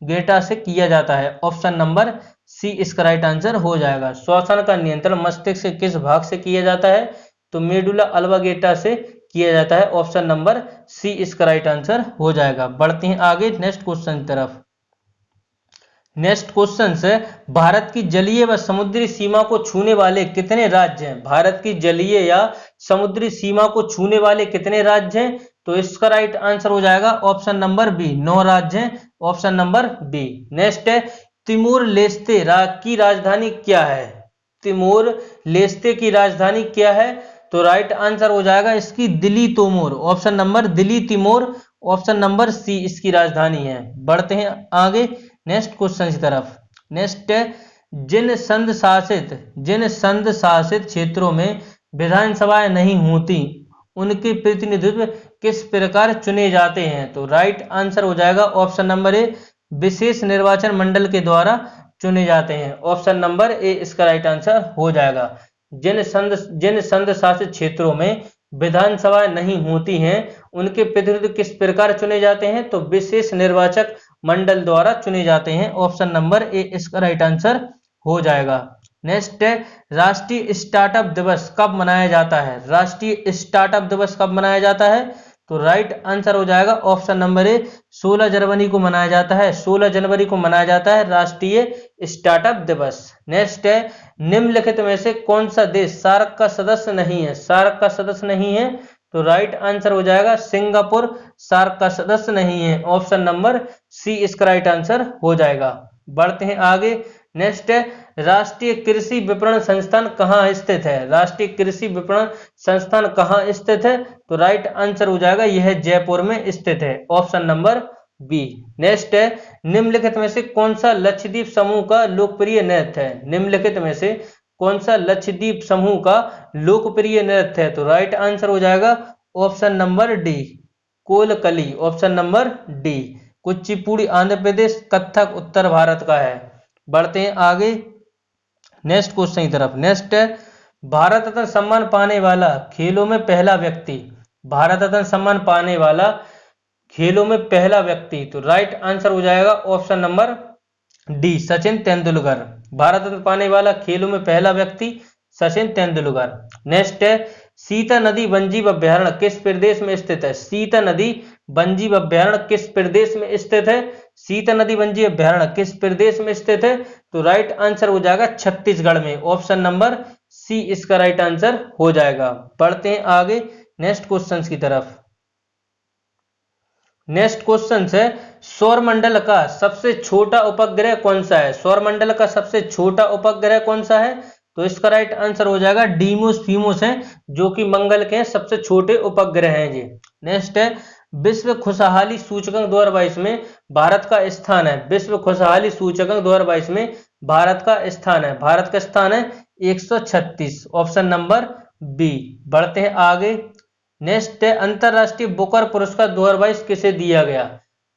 गेटा से किया जाता है। ऑप्शन नंबर सी इसका राइट आंसर हो जाएगा। श्वसन का नियंत्रण मस्तिष्क से किस भाग से किया जाता है? तो मेडुला अल्वागेटा से किया जाता है। ऑप्शन नंबर सी इसका राइट आंसर हो जाएगा। बढ़ते हैं आगे नेक्स्ट क्वेश्चन की तरफ। नेक्स्ट क्वेश्चन है, भारत की जलीय व समुद्री सीमा को छूने वाले कितने राज्य हैं? भारत की जलीय या समुद्री सीमा को छूने वाले कितने राज्य हैं? तो इसका राइट आंसर हो जाएगा ऑप्शन नंबर बी 9 राज्य हैं। Option number B. नेक्स्ट है, तिमोर लेस्ते की राजधानी क्या है? तिमोर लेस्ते की राजधानी क्या है? तो राइट आंसर हो जाएगा इसकी Dili Timor. Option number Dili Timor. Option number C इसकी राजधानी है। बढ़ते हैं आगे नेक्स्ट क्वेश्चन की तरफ। नेक्स्ट है, जिन संघ शासित क्षेत्रों में विधानसभाएं नहीं होती उनके प्रतिनिधित्व किस प्रकार चुने जाते हैं? तो राइट आंसर हो जाएगा ऑप्शन नंबर ए विशेष निर्वाचन मंडल के द्वारा चुने जाते हैं। ऑप्शन नंबर ए इसका राइट आंसर हो जाएगा। जिन संघ शासित क्षेत्रों में विधानसभा नहीं होती हैं उनके प्रतिनिधि किस प्रकार चुने जाते हैं, तो विशेष निर्वाचक मंडल द्वारा चुने जाते हैं। ऑप्शन नंबर ए इसका राइट आंसर हो जाएगा। नेक्स्ट है, राष्ट्रीय स्टार्टअप दिवस कब मनाया जाता है? राष्ट्रीय स्टार्टअप दिवस कब मनाया जाता है, तो राइट आंसर हो जाएगा ऑप्शन नंबर ए 16 जनवरी को मनाया जाता है। 16 जनवरी को मनाया जाता है राष्ट्रीय स्टार्टअप दिवस। नेक्स्ट है, निम्नलिखित में से कौन सा देश सार्क का सदस्य नहीं है? सार्क का सदस्य नहीं है तो राइट आंसर हो जाएगा सिंगापुर सार्क का सदस्य नहीं है। ऑप्शन नंबर सी इसका राइट आंसर हो जाएगा। बढ़ते हैं आगे। नेक्स्ट है, राष्ट्रीय कृषि विपणन संस्थान कहाँ स्थित है? राष्ट्रीय कृषि विपणन संस्थान कहाँ स्थित है, तो राइट आंसर हो जाएगा यह जयपुर में स्थित है। Option number B. नेक्स्ट है, निम्नलिखित में से कौन सा लक्षद्वीप समूह का लोकप्रिय नृत्य है? निम्नलिखित में से कौन सा लक्षद्वीप समूह का लोकप्रिय नृत्य है, तो राइट आंसर हो जाएगा option number D Kolkali. Option number D. Kuchipudi Andhra Pradesh, Kathak उत्तर भारत का है। बढ़ते हैं आगे नेक्स्ट क्वेश्चन की तरफ। नेक्स्ट है, भारत रत्न सम्मान पाने वाला खेलों में पहला व्यक्ति। भारत रत्न सम्मान पाने वाला खेलों में पहला व्यक्ति, तो राइट आंसर हो जाएगा option number D Sachin Tendulkar. Bharat Ratna पाने वाला खेलों में पहला व्यक्ति सचिन तेंदुलकर। नेक्स्ट है, सीता नदी वन्यजीव अभ्यारण्य किस प्रदेश में स्थित है? सीता नदी वन्यजीव अभ्यारण्य किस प्रदेश में स्थित है? सीता नदी वन्यजीव अभ्यारण्य किस प्रदेश में स्थित है, तो राइट आंसर हो जाएगा छत्तीसगढ़ में। ऑप्शन नंबर सी इसका राइट आंसर हो जाएगा। बढ़ते हैं आगे नेक्स्ट क्वेश्चन की तरफ। नेक्स्ट क्वेश्चन है, सौरमंडल का सबसे छोटा उपग्रह कौन सा है? सौरमंडल का सबसे छोटा उपग्रह कौन सा है, तो इसका राइट आंसर हो जाएगा डीमोस फीमोस है, जो कि मंगल के सबसे छोटे उपग्रह हैं जी। नेक्स्ट है, विश्व खुशहाली सूचकांक 2022 में भारत का स्थान है। विश्व खुशहाली सूचकांक 2022 में भारत का स्थान है। भारत का स्थान है 136। Option number B. बढ़ते हैं आगे। नेक्स्ट है, अंतरराष्ट्रीय बुकर पुरस्कार 2022 किसे दिया गया?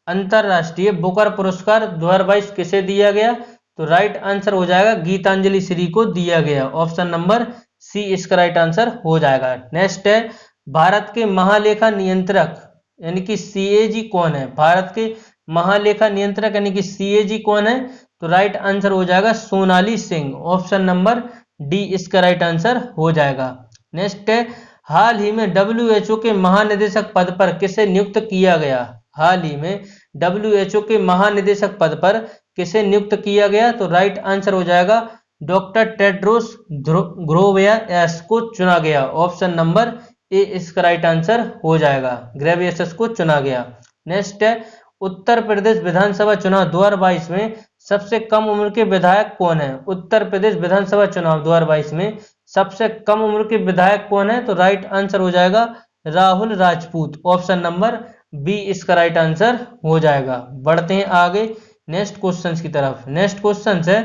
अंतरराष्ट्रीय बुकर पुरस्कार 2022 किसे दिया गया, तो राइट आंसर हो जाएगा गीतांजलि श्री को दिया गया। ऑप्शन नंबर सी इसका राइट आंसर हो जाएगा। नेक्स्ट है, भारत के महालेखा नियंत्रक यानी कि सीएजी कौन है? भारत के महालेखा नियंत्रक यानी कि सीएजी कौन है, तो राइट आंसर हो जाएगा Sonali Singh. Option number D इसका राइट आंसर हो जाएगा। नेक्स्ट है, हाल ही में WHO के महानिदेशक पद पर किसे नियुक्त किया गया? हाल ही में WHO के महानिदेशक पद पर किसे नियुक्त किया गया, तो राइट आंसर हो जाएगा डॉक्टर टेड्रोस घ्रोवेयस को चुना गया। ऑप्शन नंबर ए इसका राइट आंसर हो जाएगा। ग्रेवियस को चुना गया। नेक्स्ट है, उत्तर प्रदेश विधानसभा चुनाव 2022 में सबसे कम उम्र के विधायक कौन है? उत्तर प्रदेश विधानसभा चुनाव 2022 में सबसे कम उम्र के विधायक कौन है, तो राइट आंसर हो जाएगा Rahul Rajput. Option number B इसका राइट आंसर हो जाएगा। बढ़ते हैं आगे नेक्स्ट क्वेश्चन की तरफ। नेक्स्ट क्वेश्चन है,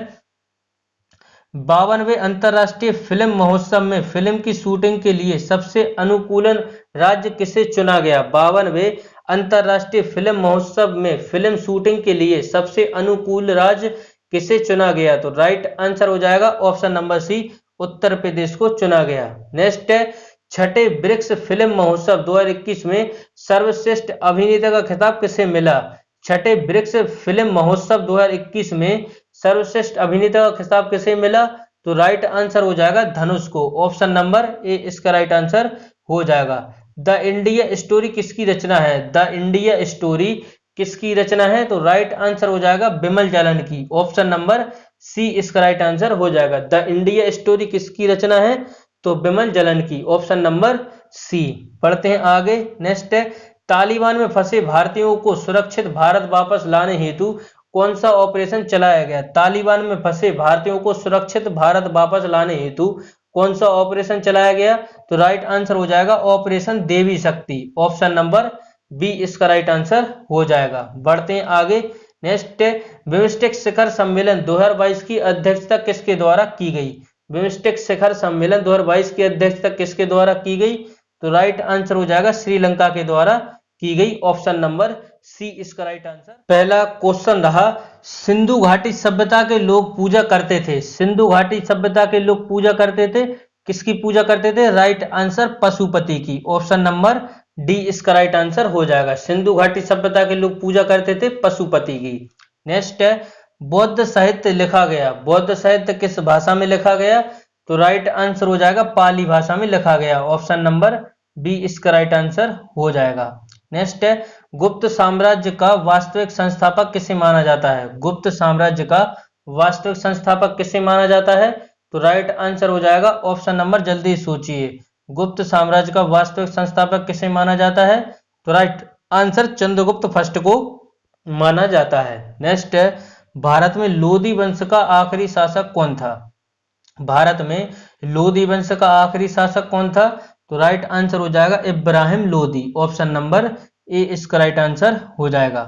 52वें अंतरराष्ट्रीय फिल्म महोत्सव में फिल्म की शूटिंग के लिए सबसे अनुकूलन राज्य किसे चुना गया? 52वें अंतरराष्ट्रीय फिल्म महोत्सव में फिल्म शूटिंग के लिए सबसे अनुकूल राज्य किसे चुना गया, तो राइट आंसर हो जाएगा ऑप्शन नंबर सी उत्तर प्रदेश को चुना गया। नेक्स्ट है, छठे ब्रिक्स फिल्म महोत्सव 2021 में सर्वश्रेष्ठ अभिनेता का खिताब किसे मिला? छठे ब्रिक्स फिल्म महोत्सव 2021 में सर्वश्रेष्ठ अभिनेता का खिताब किसे मिला, तो राइट आंसर हो जाएगा धनुष को। ऑप्शन नंबर ए इसका राइट आंसर हो जाएगा। द इंडिया स्टोरी किसकी रचना है? द इंडिया स्टोरी किसकी रचना है, तो राइट आंसर हो जाएगा बिमल जालन की। ऑप्शन नंबर सी इसका राइट आंसर हो जाएगा। द इंडिया स्टोरी किसकी रचना है, तो बिमल जालन की। Option number C. पढ़ते हैं आगे। नेक्स्ट है, तालिबान में फंसे भारतीयों को सुरक्षित भारत वापस लाने हेतु कौन सा ऑपरेशन चलाया गया? तालिबान में फंसे भारतीयों को सुरक्षित भारत वापस लाने हेतु कौन सा ऑपरेशन चलाया गया, तो राइट आंसर हो जाएगा ऑपरेशन देवी शक्ति। ऑप्शन नंबर बी इसका राइट आंसर हो जाएगा। बढ़ते हैं आगे। नेक्स्ट है, बिम्स्टेक शिखर सम्मेलन 2022 की अध्यक्षता किसके द्वारा की गई? बिम्स्टेक शिखर सम्मेलन 2022 की अध्यक्षता किसके द्वारा की गई, तो राइट आंसर हो जाएगा श्रीलंका के द्वारा की गई। ऑप्शन नंबर सी इसका राइट आंसर। पहला क्वेश्चन रहा, सिंधु घाटी सभ्यता के लोग पूजा करते थे। सिंधु घाटी सभ्यता के लोग पूजा करते थे, किसकी पूजा करते थे? राइट आंसर पशुपति की। ऑप्शन नंबर डी इसका राइट आंसर हो जाएगा। सिंधु घाटी सभ्यता के लोग पूजा करते थे पशुपति की। नेक्स्ट है, बौद्ध साहित्य लिखा गया। बौद्ध साहित्य किस भाषा में लिखा गया? तो राइट आंसर हो जाएगा पाली भाषा में लिखा गया। ऑप्शन नंबर बी इसका राइट आंसर हो जाएगा। नेक्स्ट है, गुप्त साम्राज्य का वास्तविक संस्थापक किसे माना जाता है? गुप्त साम्राज्य का वास्तविक संस्थापक किसे माना जाता है? तो राइट आंसर हो जाएगा ऑप्शन नंबर, जल्दी सोचिए, गुप्त साम्राज्य का वास्तविक संस्थापक किसे माना जाता है? तो राइट आंसर चंद्रगुप्त फर्स्ट को माना जाता है। नेक्स्ट है, भारत में लोधी वंश का आखिरी शासक कौन था? भारत में लोधी वंश का आखिरी शासक कौन था? तो राइट आंसर हो जाएगा इब्राहिम लोधी। ऑप्शन नंबर ए इसका राइट आंसर हो जाएगा।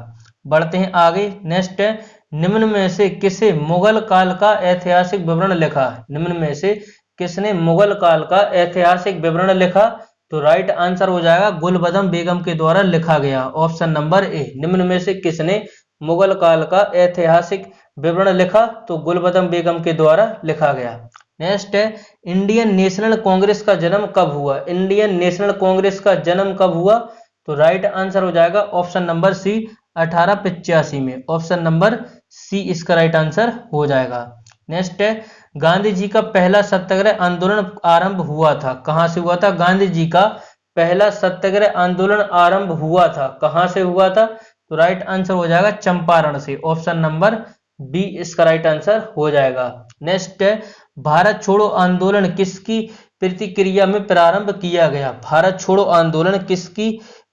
बढ़ते हैं आगे। नेक्स्ट है, निम्न में से किसे मुगल काल का ऐतिहासिक विवरण लिखा? निम्न में से किसने मुगल काल का ऐतिहासिक विवरण लिखा? तो राइट आंसर हो जाएगा गुलबदम बेगम के द्वारा लिखा गया। ऑप्शन नंबर ए, निम्न में से किसने मुगल काल का ऐतिहासिक विवरण लिखा? तो गुलबदम बेगम के द्वारा लिखा गया। नेक्स्ट है, इंडियन नेशनल कांग्रेस का जन्म कब हुआ? इंडियन नेशनल कांग्रेस का जन्म कब हुआ? तो राइट आंसर हो जाएगा ऑप्शन नंबर सी 1885 में। ऑप्शन नंबर सी इसका राइट आंसर हो जाएगा। नेक्स्ट है, गांधी जी का पहला सत्याग्रह आंदोलन आरंभ हुआ था, कहां से हुआ था? गांधी जी का पहला सत्याग्रह आंदोलन आरंभ हुआ था, कहां से हुआ था? तो राइट आंसर हो जाएगा चंपारण से। ऑप्शन नंबर बी इसका राइट आंसर हो जाएगा। नेक्स्ट है, भारत छोड़ो आंदोलन किसकी प्रतिक्रिया में प्रारंभ किया गया? भारत छोड़ो आंदोलन किसकी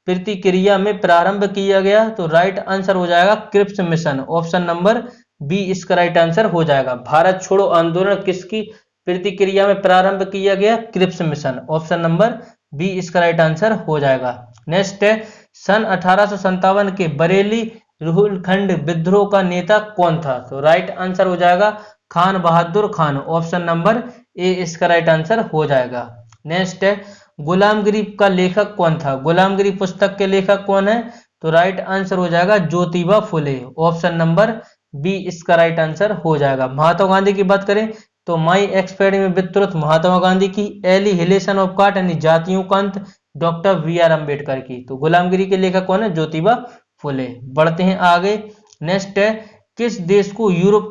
प्रतिक्रिया में प्रारंभ किया गया? तो राइट आंसर हो जाएगा Cripps mission. Option number B इसका राइट आंसर हो जाएगा। भारत छोड़ो आंदोलन किसकी प्रतिक्रिया में प्रारंभ किया गया? Cripps mission. Option number B इसका राइट आंसर हो जाएगा। नेक्स्ट है, सन 1857 के बरेली रुहिलखंड विद्रोह का नेता कौन था? तो राइट आंसर हो जाएगा खान बहादुर खान। ऑप्शन नंबर ए इसका राइट आंसर हो जाएगा। नेक्स्ट है, गुलामगिरी का लेखक कौन था? गुलामगिरी पुस्तक के लेखक कौन है? तो राइट आंसर हो जाएगा Jyotiba Phule. Option number B इसका राइट आंसर हो जाएगा। महात्मा गांधी की बात करें तो माई एक्सपेरी में विस्तृत महात्मा गांधी की, एलिहिलेशन ऑफ कास्ट यानी जातियों का अंत डॉक्टर वी आर अम्बेडकर की। तो गुलामगिरी के लेखक कौन है? ज्योतिबा फुले। बढ़ते हैं आगे। नेक्स्ट है, किस देश को यूरोप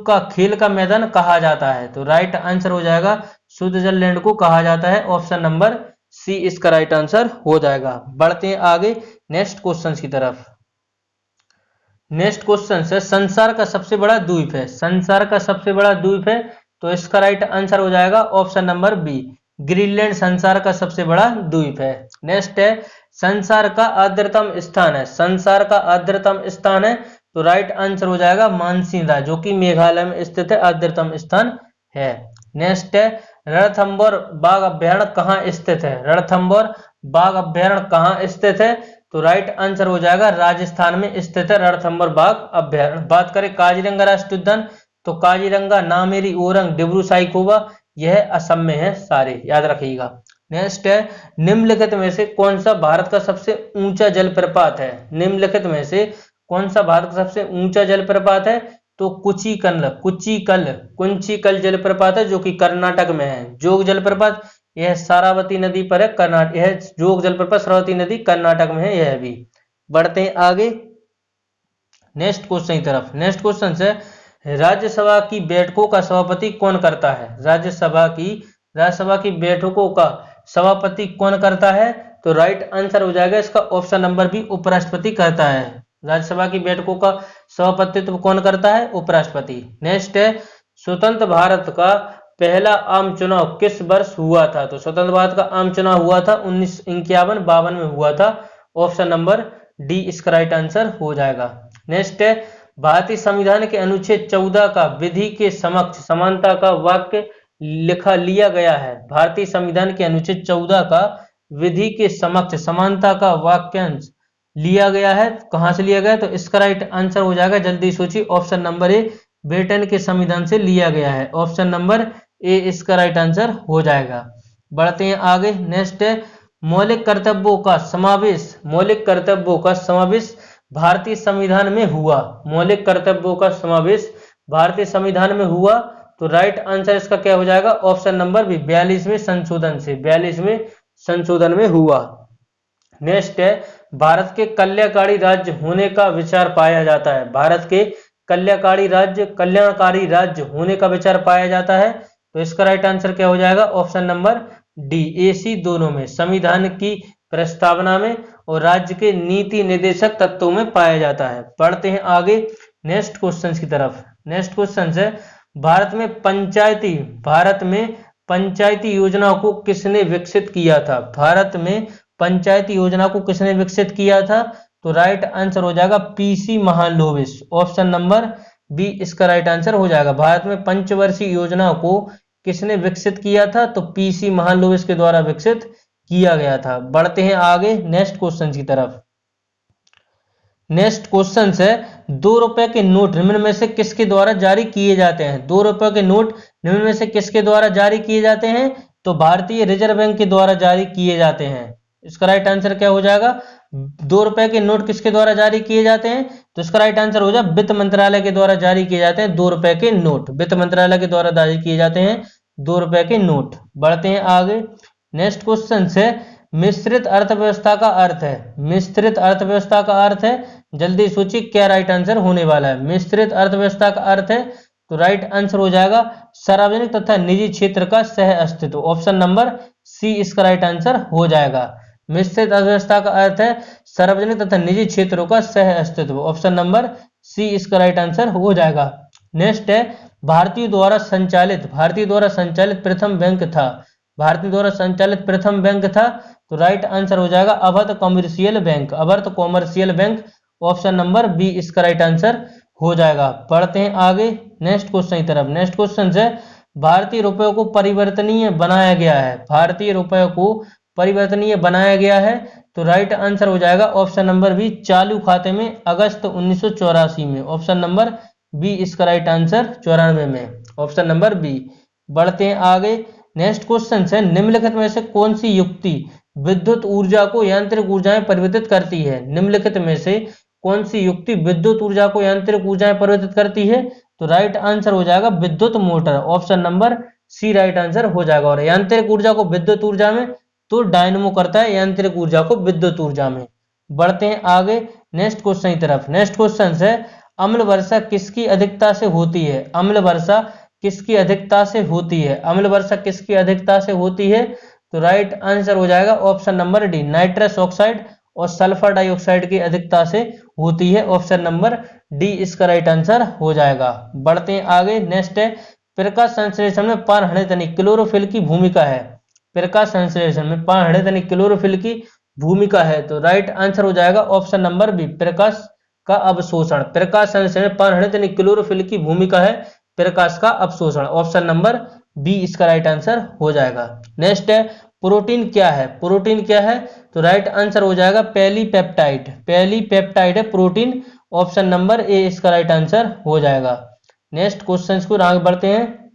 का खेल का मैदान कहा जाता है? तो राइट आंसर हो जाएगा स्विट्जरलैंड को कहा जाता है। ऑप्शन नंबर सी इसका राइट आंसर हो जाएगा। बढ़ते हैं आगे नेक्स्ट क्वेश्चन की तरफ। नेक्स्ट क्वेश्चन है, संसार का सबसे बड़ा द्वीप है। संसार का सबसे बड़ा द्वीप है, तो इसका राइट आंसर हो जाएगा ऑप्शन नंबर बी, ग्रीनलैंड संसार का सबसे बड़ा द्वीप है। नेक्स्ट है, संसार का आर्द्रतम स्थान है। संसार का आर्द्रतम स्थान है, तो राइट आंसर हो जाएगा मानसिंदा, जो कि मेघालय में स्थित है, आर्द्रतम स्थान है। नेक्स्ट है, रणथंभौर बाघ अभ्यारण्य कहाँ स्थित है? रणथंभौर बाघ अभ्यारण्य कहाँ स्थित है? तो राइट आंसर हो जाएगा राजस्थान में स्थित है रणथंभौर बाघ अभ्यारण्य। बात करें काजीरंगा राष्ट्रीय उद्यान, तो काजीरंगा, नामेरी, ओरंग, डिब्रू साइखोवा, यह असम में है, सारे याद रखिएगा। नेक्स्ट है, निम्नलिखित में से कौन सा भारत का सबसे ऊंचा जलप्रपात है? निम्नलिखित में से कौन सा भारत का सबसे ऊंचा जलप्रपात है? तो कुंचिकल जलप्रपात है, जो कि कर्नाटक में है। जोग जलप्रपात यह सारावती नदी पर है, कर्नाटक। यह जोग जलप्रपात सारावती नदी कर्नाटक में है, यह भी। बढ़ते हैं आगे नेक्स्ट क्वेश्चन की तरफ। नेक्स्ट क्वेश्चन से, राज्यसभा की बैठकों का सभापति कौन करता है? राज्यसभा की बैठकों का सभापति कौन करता है? तो राइट आंसर हो जाएगा इसका ऑप्शन नंबर बी, उपराष्ट्रपति करता है। राज्यसभा की बैठकों का सभापतित्व कौन करता है? उपराष्ट्रपति। नेक्स्ट है, स्वतंत्र भारत का पहला आम चुनाव किस वर्ष हुआ था? तो स्वतंत्र भारत का आम चुनाव हुआ था 1951-52 में हुआ था। ऑप्शन नंबर डी इसका राइट आंसर हो जाएगा। नेक्स्ट है, भारतीय संविधान के अनुच्छेद 14 का विधि के समक्ष समानता का वाक्य लिया गया है। भारतीय संविधान के अनुच्छेद 14 का विधि के समक्ष समानता का वाक्यांश लिया गया है, कहां से लिया गया? तो इसका राइट आंसर हो जाएगा, जल्दी सोचिए, ऑप्शन नंबर ए, ब्रिटेन के संविधान से लिया गया है। ऑप्शन नंबर ए इसका राइट आंसर हो जाएगा। बढ़ते हैं आगे। नेक्स्ट है, मौलिक कर्तव्यों का समावेश भारतीय संविधान में हुआ। मौलिक कर्तव्यों का समावेश भारतीय संविधान में हुआ। तो राइट आंसर इसका क्या हो जाएगा? ऑप्शन नंबर बी, 42वें संशोधन से, 42वें संशोधन में हुआ। नेक्स्ट है, भारत के कल्याणकारी राज्य होने का विचार पाया जाता है। भारत के कल्याणकारी राज्य होने का विचार पाया जाता है। तो इसका राइट आंसर क्या हो जाएगा? ऑप्शन नंबर डी, ए सी दोनों में, संविधान की प्रस्तावना में और राज्य के नीति निर्देशक तत्वों में पाया जाता है। पढ़ते हैं आगे नेक्स्ट क्वेश्चन की तरफ। नेक्स्ट क्वेश्चन है, भारत में पंचायती योजना को किसने विकसित किया था? भारत में पंचायती योजना को किसने विकसित किया था? तो राइट आंसर हो जाएगा PC Mahalanobis, option number B इसका राइट आंसर हो जाएगा। भारत में पंचवर्षीय योजना को किसने विकसित किया था? तो पीसी महालनोबिस के द्वारा विकसित किया गया था। बढ़ते हैं आगे नेक्स्ट क्वेश्चन की तरफ। नेक्स्ट क्वेश्चन है, 2 रुपए के नोट निम्न में से किसके द्वारा जारी किए जाते हैं? 2 रुपए के नोट निम्न में से किसके द्वारा जारी किए जाते हैं? तो भारतीय रिजर्व बैंक के द्वारा जारी किए जाते हैं। इसका राइट आंसर क्या हो जाएगा? 2 रुपए के नोट किसके द्वारा जारी किए जाते हैं? तो इसका राइट आंसर हो जाएगा वित्त मंत्रालय के द्वारा जारी किए जाते हैं 2 रुपए के नोट। वित्त मंत्रालय के द्वारा जारी किए जाते हैं 2 रुपए के नोट। बढ़ते हैं आगे नेक्स्ट क्वेश्चन से, मिश्रित अर्थव्यवस्था का अर्थ है। मिश्रित अर्थव्यवस्था का अर्थ है, जल्दी सोचिए क्या राइट आंसर होने वाला है। मिश्रित अर्थव्यवस्था का अर्थ है, तो राइट आंसर हो जाएगा सार्वजनिक तथा निजी क्षेत्र का सह अस्तित्व, ऑप्शन नंबर सी इसका राइट आंसर हो जाएगा। मिश्रित अर्थव्यवस्था का अर्थ है सार्वजनिक तथा निजी क्षेत्रों का सह अस्तित्व, ऑप्शन नंबर सी इसका राइट आंसर हो जाएगा। नेक्स्ट है, भारतीय द्वारा संचालित प्रथम बैंक था। भारतीय द्वारा संचालित प्रथम बैंक था, तो राइट आंसर हो जाएगा Awadh commercial bank, option number B इसका राइट आंसर हो जाएगा। पढ़ते हैं आगे नेक्स्ट क्वेश्चन की तरफ। नेक्स्ट क्वेश्चन है, भारतीय रुपये को परिवर्तनीय बनाया गया है। भारतीय रुपये को परिवर्तनीय बनाया गया है, तो राइट आंसर हो जाएगा ऑप्शन नंबर बी, चालू खाते में अगस्त 1984 में, ऑप्शन नंबर बी इसका राइट आंसर 94 में, ऑप्शन नंबर बी। बढ़ते हैं आगे नेक्स्ट क्वेश्चन है, निम्नलिखित में से कौन सी युक्ति विद्युत ऊर्जा को यांत्रिक ऊर्जा में परिवर्तित करती है? निम्नलिखित में से कौन सी युक्ति विद्युत ऊर्जा को यांत्रिक ऊर्जा में परिवर्तित करती है? तो राइट आंसर हो जाएगा विद्युत motor, option number C right answer हो जाएगा। और यांत्रिक ऊर्जा को विद्युत ऊर्जा में तो डायनेमो करता है यांत्रिक ऊर्जा को विद्युत ऊर्जा में। बढ़ते हैं आगे नेक्स्ट क्वेश्चन की तरफ। नेक्स्ट क्वेश्चन है, अम्ल वर्षा किसकी अधिकता से होती है? अम्ल वर्षा किसकी अधिकता से होती है? अम्ल वर्षा किसकी अधिकता से होती है? तो राइट आंसर हो जाएगा option number D, nitrous oxide और सल्फर डाइऑक्साइड की अधिकता से होती है, ऑप्शन नंबर डी इसका राइट आंसर हो जाएगा। बढ़ते हैं आगे नेक्स्ट है, प्रकाश संश्लेषण में पारहणित यानी क्लोरोफिल की भूमिका है। प्रकाश संश्लेषण में पारहणित यानी क्लोरोफिल की भूमिका है, तो राइट आंसर हो जाएगा ऑप्शन नंबर बी, प्रकाश का अवशोषण। प्रकाश संश्लेषण में पारहणित यानी क्लोरोफिल की भूमिका है प्रकाश का अवशोषण, ऑप्शन नंबर बी इसका राइट आंसर हो जाएगा। नेक्स्ट है, प्रोटीन क्या है? प्रोटीन क्या है? तो राइट आंसर हो जाएगा पॉलीपेप्टाइड। पॉलीपेप्टाइड है प्रोटीन, ऑप्शन नंबर ए इसका राइट आंसर हो जाएगा। नेक्स्ट क्वेश्चन को आगे बढ़ते हैं।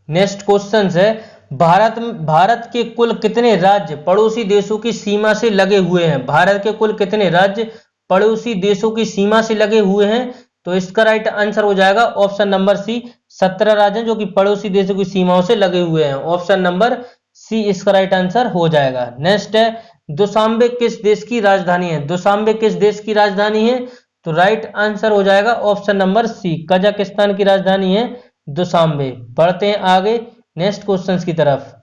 नेक्स्ट क्वेश्चन है, भारत के कुल कितने राज्य पड़ोसी देशों की सीमा से लगे हुए हैं? भारत के कुल कितने राज्य पड़ोसी देशों की सीमा से लगे हुए हैं? तो इसका राइट आंसर हो जाएगा ऑप्शन नंबर सी, 17 राज्य जो कि पड़ोसी देशों की सीमाओं से लगे हुए हैं, ऑप्शन नंबर सी इसका राइट आंसर हो जाएगा। नेक्स्ट है, दुशांबे किस देश की राजधानी है? दुशांबे किस देश की राजधानी है? तो राइट आंसर हो जाएगा ऑप्शन नंबर सी, कजाकिस्तान की राजधानी है दुशांबे। बढ़ते हैं आगे नेक्स्ट क्वेश्चन की तरफ।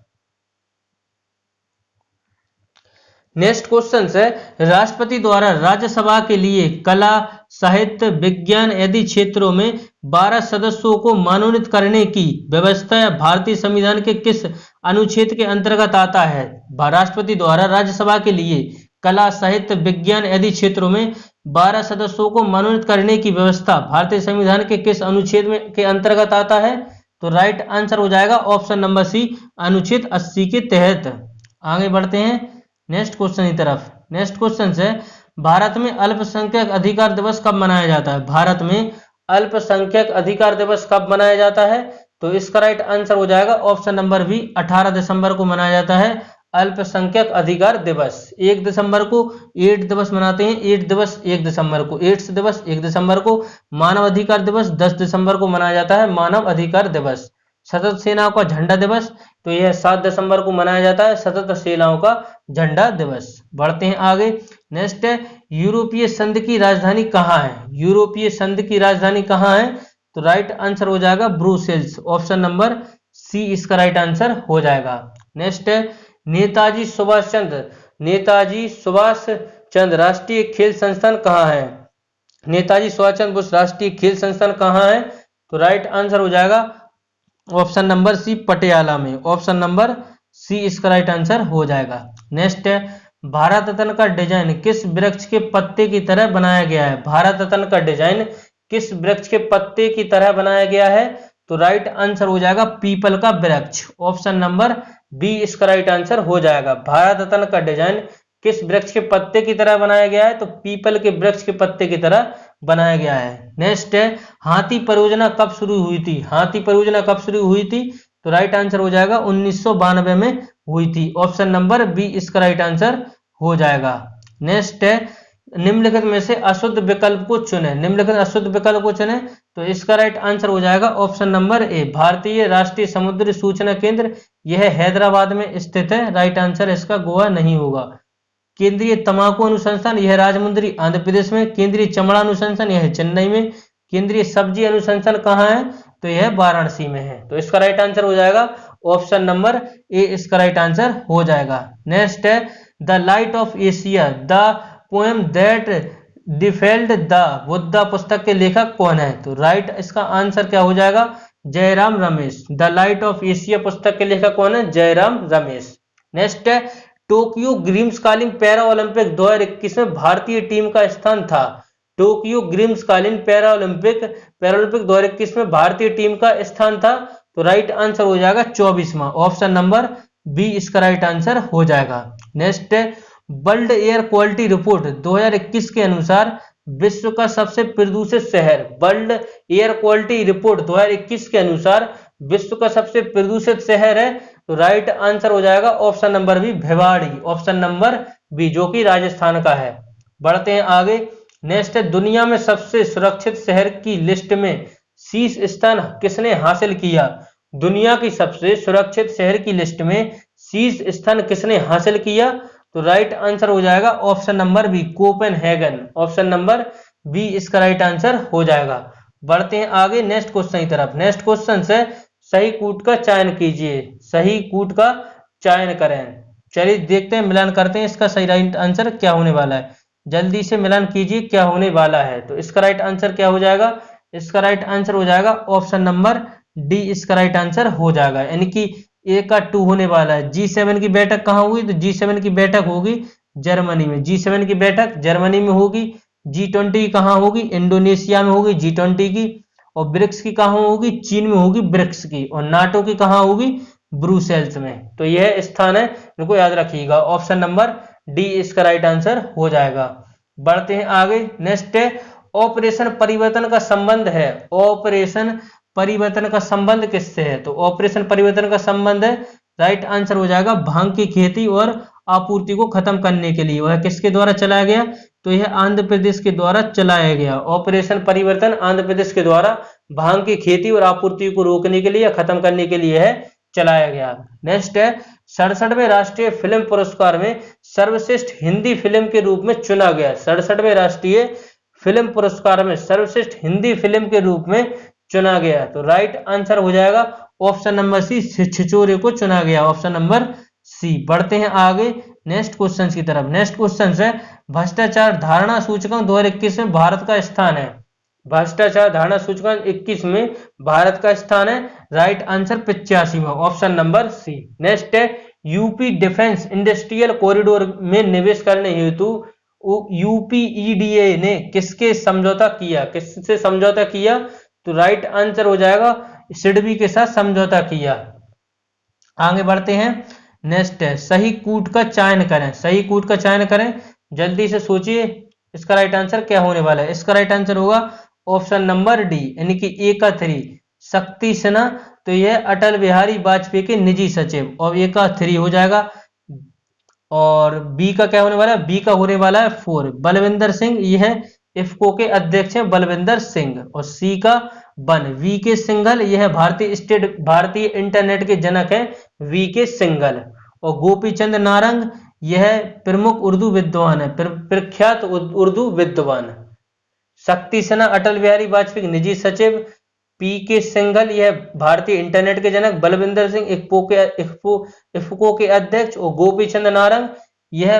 नेक्स्ट क्वेश्चन है, राष्ट्रपति द्वारा राज्यसभा के लिए कला, साहित्य, विज्ञान आदि क्षेत्रों में 12 सदस्यों को मनोनीत करने की व्यवस्था भारतीय संविधान के किस अनुच्छेद के अंतर्गत आता है? राष्ट्रपति द्वारा राज्यसभा के लिए कला, साहित्य, विज्ञान आदि क्षेत्रों में 12 सदस्यों को मनोनीत करने की व्यवस्था भारतीय संविधान के किस अनुच्छेद में के अंतर्गत आता है? तो राइट आंसर हो जाएगा ऑप्शन नंबर सी, अनुच्छेद 80 के तहत। आगे बढ़ते हैं नेक्स्ट क्वेश्चन की तरफ। नेक्स्ट क्वेश्चन है, भारत में अल्पसंख्यक अधिकार दिवस कब मनाया जाता है? भारत में अल्पसंख्यक अधिकार दिवस कब मनाया जाता है? तो इसका राइट आंसर हो जाएगा ऑप्शन नंबर बी, 18 दिसंबर को मनाया जाता है अल्पसंख्यक अधिकार दिवस। 1 दिसंबर को एड्स दिवस मनाते हैं, एड्स दिवस 1 दिसंबर को, एड्स दिवस 1 दिसंबर को। मानव अधिकार दिवस 10 दिसंबर को मनाया जाता है, मानव अधिकार दिवस। सशस्त्र सेनाओं का झंडा दिवस तो यह 7 दिसंबर को मनाया जाता है, सशस्त्र सेनाओं का झंडा दिवस। बढ़ते हैं आगे। नेक्स्ट है, यूरोपीय संघ की राजधानी कहाँ है? यूरोपीय संघ की राजधानी कहाँ है? तो राइट आंसर हो जाएगा ब्रुसेल्स। ऑप्शन नंबर सी इसका राइट आंसर हो जाएगा। नेक्स्ट है, नेताजी सुभाष चंद्र राष्ट्रीय खेल संस्थान कहाँ है? नेताजी सुभाष चंद्र बोस राष्ट्रीय खेल संस्थान कहाँ है? तो राइट आंसर हो जाएगा ऑप्शन नंबर सी पटियाला में। ऑप्शन नंबर सी इसका राइट आंसर हो जाएगा। नेक्स्ट है, भारत रत्न का डिजाइन किस वृक्ष के पत्ते की तरह बनाया गया है? भारत रत्न का डिजाइन किस वृक्ष के पत्ते की तरह बनाया गया है? तो राइट आंसर हो जाएगा पीपल का वृक्ष। ऑप्शन नंबर बी इसका राइट आंसर हो जाएगा। भारत रत्न का डिजाइन किस वृक्ष के पत्ते की तरह बनाया गया है? तो पीपल के वृक्ष के पत्ते की तरह बनाया गया है। नेक्स्ट है, हाथी परियोजना कब शुरू हुई थी? हाथी परियोजना कब शुरू हुई थी? तो राइट आंसर हो जाएगा 1992 में हुई थी। ऑप्शन नंबर बी इसका राइट आंसर हो जाएगा। नेक्स्ट है, निम्नलिखित में से अशुद्ध विकल्प को चुने। निम्नलिखित अशुद्ध विकल्प को चुने तो इसका राइट आंसर हो जाएगा ऑप्शन नंबर ए भारतीय राष्ट्रीय समुद्री सूचना केंद्र। यह हैदराबाद में स्थित है, राइट आंसर इसका गोवा नहीं होगा। केंद्रीय तंबाकू अनुसंधान यह राजमुंद्री आंध्र प्रदेश में। केंद्रीय चमड़ा अनुसंधान यह चेन्नई में। केंद्रीय सब्जी अनुसंधान कहाँ है? तो यह वाराणसी में है। तो इसका राइट आंसर हो जाएगा ऑप्शन नंबर ए इसका राइट आंसर हो जाएगा। नेक्स्ट है, the light of Asia the poem that deified the Buddha पुस्तक के लेखक कौन है? तो राइट इसका आंसर क्या हो जाएगा? Jairam Ramesh. The light of Asia पुस्तक के लेखक कौन है? जयराम रमेश। नेक्स्ट है, टोक्यो ग्रीष्मकालीन पैरा ओलंपिक 2021 में भारतीय टीम का स्थान था। टोक्यो ग्रीष्मकालीन पैरालंपिक 2021 में भारतीय टीम का स्थान था। तो राइट आंसर हो जाएगा 24वां। ऑप्शन नंबर बी इसका राइट आंसर हो जाएगा। नेक्स्ट है, वर्ल्ड एयर क्वालिटी रिपोर्ट 2021 के अनुसार विश्व का सबसे प्रदूषित शहर। वर्ल्ड एयर क्वालिटी रिपोर्ट 2021 के अनुसार विश्व का सबसे प्रदूषित शहर है। तो राइट आंसर हो जाएगा option number B Bhiwadi. Option number B जो कि राजस्थान का है। बढ़ते हैं आगे। नेक्स्ट है, दुनिया में सबसे सुरक्षित शहर की लिस्ट में शीर्ष स्थान किसने हासिल किया? दुनिया की सबसे सुरक्षित शहर की लिस्ट में शीर्ष स्थान किसने हासिल किया? तो राइट आंसर हो जाएगा option number B Copenhagen. Option number B इसका राइट आंसर हो जाएगा। बढ़ते हैं आगे नेक्स्ट क्वेश्चन की तरफ। नेक्स्ट क्वेश्चन से सही कूट का चयन कीजिए। सही कूट का चयन करें। चलिए देखते हैं, मिलान करते हैं इसका सही राइट आंसर क्या होने वाला है। जल्दी से मिलान कीजिए क्या होने वाला है। तो इसका राइट आंसर क्या हो जाएगा? इसका राइट आंसर हो जाएगा ऑप्शन नंबर डी इसका राइट आंसर हो जाएगा। यानी कि ए का 2 होने वाला है। G7 की बैठक कहाँ हुई? तो G7 की बैठक होगी जर्मनी में। G7 की बैठक जर्मनी में होगी। G20 कहाँ होगी? इंडोनेशिया में होगी G20 की। और ब्रिक्स की कहाँ होगी? चीन में होगी ब्रिक्स की। और नाटो की कहाँ होगी? ब्रुसेल्स में। तो यह स्थान है, इनको याद रखिएगा। ऑप्शन नंबर डी इसका राइट आंसर हो जाएगा। बढ़ते हैं आगे। नेक्स्ट है, ऑपरेशन परिवर्तन का संबंध है। ऑपरेशन परिवर्तन का संबंध किससे है? तो ऑपरेशन परिवर्तन का संबंध है, राइट आंसर हो जाएगा भांग की खेती और आपूर्ति को खत्म करने के लिए। वह किसके द्वारा चलाया गया? तो यह आंध्र प्रदेश के द्वारा चलाया गया। ऑपरेशन परिवर्तन आंध्र प्रदेश के द्वारा भांग की खेती और आपूर्ति को रोकने के लिए या खत्म करने के लिए है चलाया गया। नेक्स्ट है, 67वें राष्ट्रीय फिल्म पुरस्कार में सर्वश्रेष्ठ हिंदी फिल्म के रूप में चुना गया। 67वें राष्ट्रीय फिल्म पुरस्कार में सर्वश्रेष्ठ हिंदी फिल्म के रूप में चुना गया। तो राइट आंसर हो जाएगा ऑप्शन नंबर सी छिछोरे को चुना गया। Option number C. बढ़ते हैं आगे नेक्स्ट क्वेश्चन की तरफ। नेक्स्ट क्वेश्चन है, भ्रष्टाचार धारणा सूचकांक 2021 में भारत का स्थान है। भ्रष्टाचार धारणा सूचकांक 21 में भारत का स्थान है, राइट आंसर 85वां। Option number C. नेक्स्ट है, यूपी डिफेंस इंडस्ट्रियल कॉरिडोर में निवेश करने हेतु यूपीईडीए ने किसके समझौता किया? किससे समझौता किया? तो राइट आंसर हो जाएगा सिडबी के साथ समझौता किया। आगे बढ़ते हैं। नेक्स्ट है, सही कूट का चयन करें। सही कूट का चयन करें, जल्दी से सोचिए इसका राइट आंसर क्या होने वाला है। इसका राइट आंसर होगा ऑप्शन नंबर डी, यानी कि ए का 3 शक्ति सिन्हा। तो यह अटल बिहारी वाजपेयी के निजी सचिव। और ए का 3 हो जाएगा और बी का क्या होने वाला है, बी का होने वाला है 4। बलविंदर सिंह, यह है इफको के अध्यक्ष हैं बलविंदर सिंह। और सी का 1। वी के सिंघल, यह है भारतीय इंटरनेट के जनक है वी के सिंघल। और गोपी चंद नारंग, यह प्रमुख उर्दू विद्वान है, प्रख्यात उर्दू विद्वान। शक्ति सिन्हा, अटल बिहारी वाजपेयी निजी सचिव। पी के सिंघल, यह भारतीय इंटरनेट के जनक। बलविंदर सिंह, इफ्को के अध्यक्ष। और गोपी चंद नारंग, यह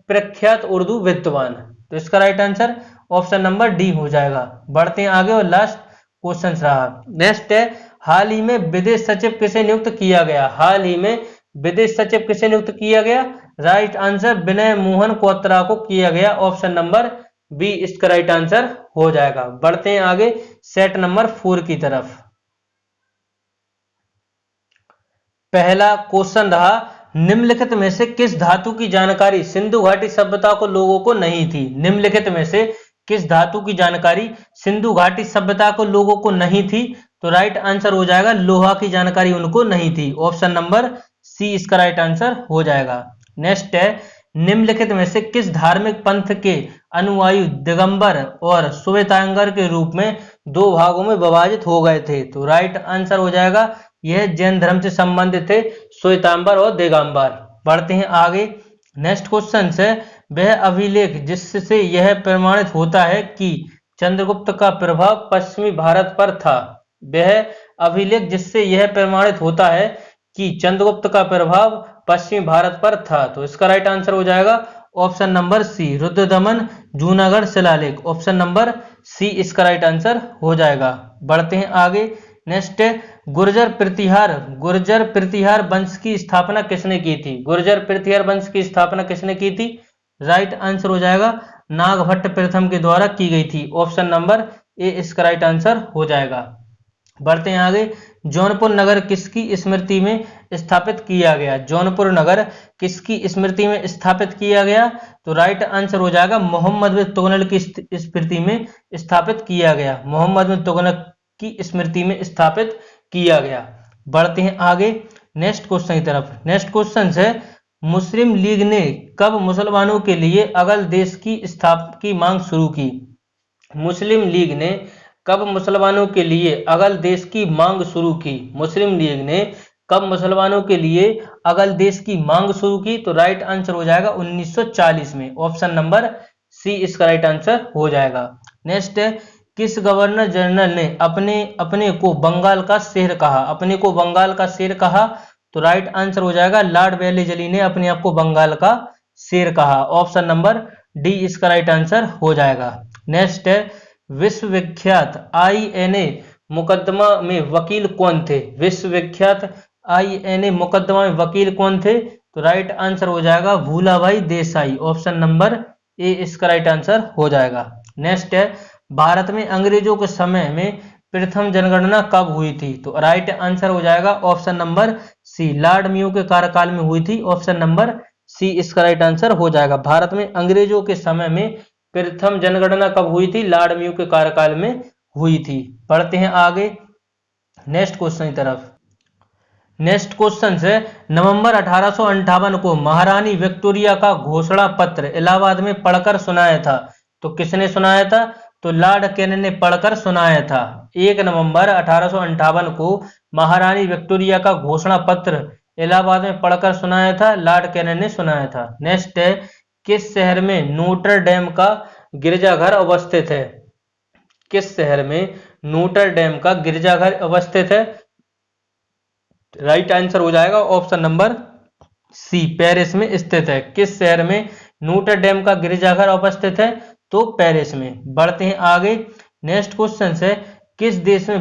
प्रख्यात उर्दू विद्वान। तो इसका right answer option number D हो जाएगा। बढ़ते हैं आगे और लास्ट क्वेश्चन रहा। नेक्स्ट है, हाल ही में विदेश सचिव किसे नियुक्त किया गया? हाल ही में विदेश सचिव किसे नियुक्त किया गया? राइट आंसर विनय मोहन क्वात्रा को किया गया। ऑप्शन नंबर बी इसका राइट आंसर हो जाएगा। बढ़ते हैं आगे सेट नंबर 4 की तरफ। पहला क्वेश्चन रहा, निम्नलिखित में से किस धातु की जानकारी सिंधु घाटी सभ्यता को लोगों को नहीं थी? निम्नलिखित में से किस धातु की जानकारी सिंधु घाटी सभ्यता को लोगों को नहीं थी? तो राइट आंसर हो जाएगा लोहा की जानकारी उनको नहीं थी। ऑप्शन नंबर सी इसका राइट आंसर हो जाएगा। नेक्स्ट है, निम्नलिखित में से किस धार्मिक पंथ के अनुयायी दिगंबर और श्वेतांबर के रूप में 2 भागों में विभाजित हो गए थे? तो राइट आंसर हो जाएगा यह जैन धर्म से संबंधित थे, श्वेतांबर और दिगंबर। बढ़ते हैं आगे। नेक्स्ट क्वेश्चन से, वह अभिलेख जिससे यह प्रमाणित होता है कि चंद्रगुप्त का प्रभाव पश्चिमी भारत पर था। वह अभिलेख जिससे यह प्रमाणित होता है कि चंद्रगुप्त का प्रभाव पश्चिमी भारत पर था। तो इसका राइट आंसर हो जाएगा option number C, Rudradaman Junagadh शिलालेख। ऑप्शन नंबर सी इसका राइट आंसर हो जाएगा। बढ़ते हैं आगे। नेक्स्ट है, गुर्जर प्रतिहार वंश की स्थापना किसने की थी? गुर्जर प्रतिहार वंश की स्थापना किसने की थी? राइट आंसर हो जाएगा नागभट्ट प्रथम के द्वारा की गई थी। ऑप्शन नंबर ए इसका राइट आंसर हो जाएगा। बढ़ते हैं आगे। जौनपुर नगर किसकी स्मृति में स्थापित किया गया? जौनपुर नगर किसकी स्मृति में स्थापित किया गया? तो राइट आंसर हो जाएगा मोहम्मद बिन तुगलक की स्मृति में स्थापित किया गया। मोहम्मद बिन तुगलक की स्मृति में स्थापित किया गया। बढ़ते हैं आगे नेक्स्ट क्वेश्चन की तरफ। नेक्स्ट क्वेश्चन है, मुस्लिम लीग ने कब मुसलमानों के लिए अगल देश की मांग शुरू की? मुस्लिम लीग ने कब मुसलमानों के लिए अगल देश की मांग शुरू की? मुस्लिम लीग ने कब मुसलमानों के लिए अगल देश की मांग शुरू की? तो राइट आंसर हो जाएगा 1940 में। ऑप्शन नंबर सी इसका राइट आंसर हो जाएगा। नेक्स्ट है, किस गवर्नर जनरल ने अपने को बंगाल का शेर कहा? अपने को बंगाल का शेर कहा? तो राइट आंसर हो जाएगा लॉर्ड वेलेस्ली ने अपने आप को बंगाल का शेर कहा। ऑप्शन नंबर डी इसका राइट आंसर हो जाएगा। नेक्स्ट है, विश्वविख्यात INA मुकदमा में वकील कौन थे? विश्वविख्यात INA मुकदमा में वकील कौन थे? तो राइट आंसर हो जाएगा भूलाभाई देसाई। ऑप्शन नंबर ए इसका राइट आंसर हो जाएगा। नेक्स्ट है, भारत में अंग्रेजों के समय में प्रथम जनगणना कब हुई थी? तो राइट आंसर हो जाएगा option number C, Lord Mayo के कार्यकाल में हुई थी। ऑप्शन नंबर सी इसका राइट आंसर हो जाएगा। भारत में अंग्रेजों के समय में प्रथम जनगणना कब हुई थी? लॉर्ड मेयो के कार्यकाल में हुई थी। बढ़ते हैं आगे नेक्स्ट क्वेश्चन की तरफ। नेक्स्ट क्वेश्चन है, नवंबर 1858 को महारानी विक्टोरिया का घोषणा पत्र इलाहाबाद में पढ़कर सुनाया था। तो किसने सुनाया था? तो लॉर्ड कैनिंग ने पढ़कर सुनाया था। 1 नवंबर 1858 को महारानी विक्टोरिया का घोषणा पत्र इलाहाबाद में पढ़कर सुनाया था, लॉर्ड कैनिंग ने सुनाया था। नेक्स्ट है, किस शहर में नोटर डेम का गिरजाघर अवस्थित है? किस शहर में नोटर डेम का गिरजाघर अवस्थित है? राइट आंसर हो जाएगा ऑप्शन नंबर सी, पेरिस में स्थित है। किस शहर में नोटर डेम का गिरजाघर अवस्थित है? तो पेरिस में। बढ़ते हैं आगे। नेक्स्ट क्वेश्चन है, किस देश ने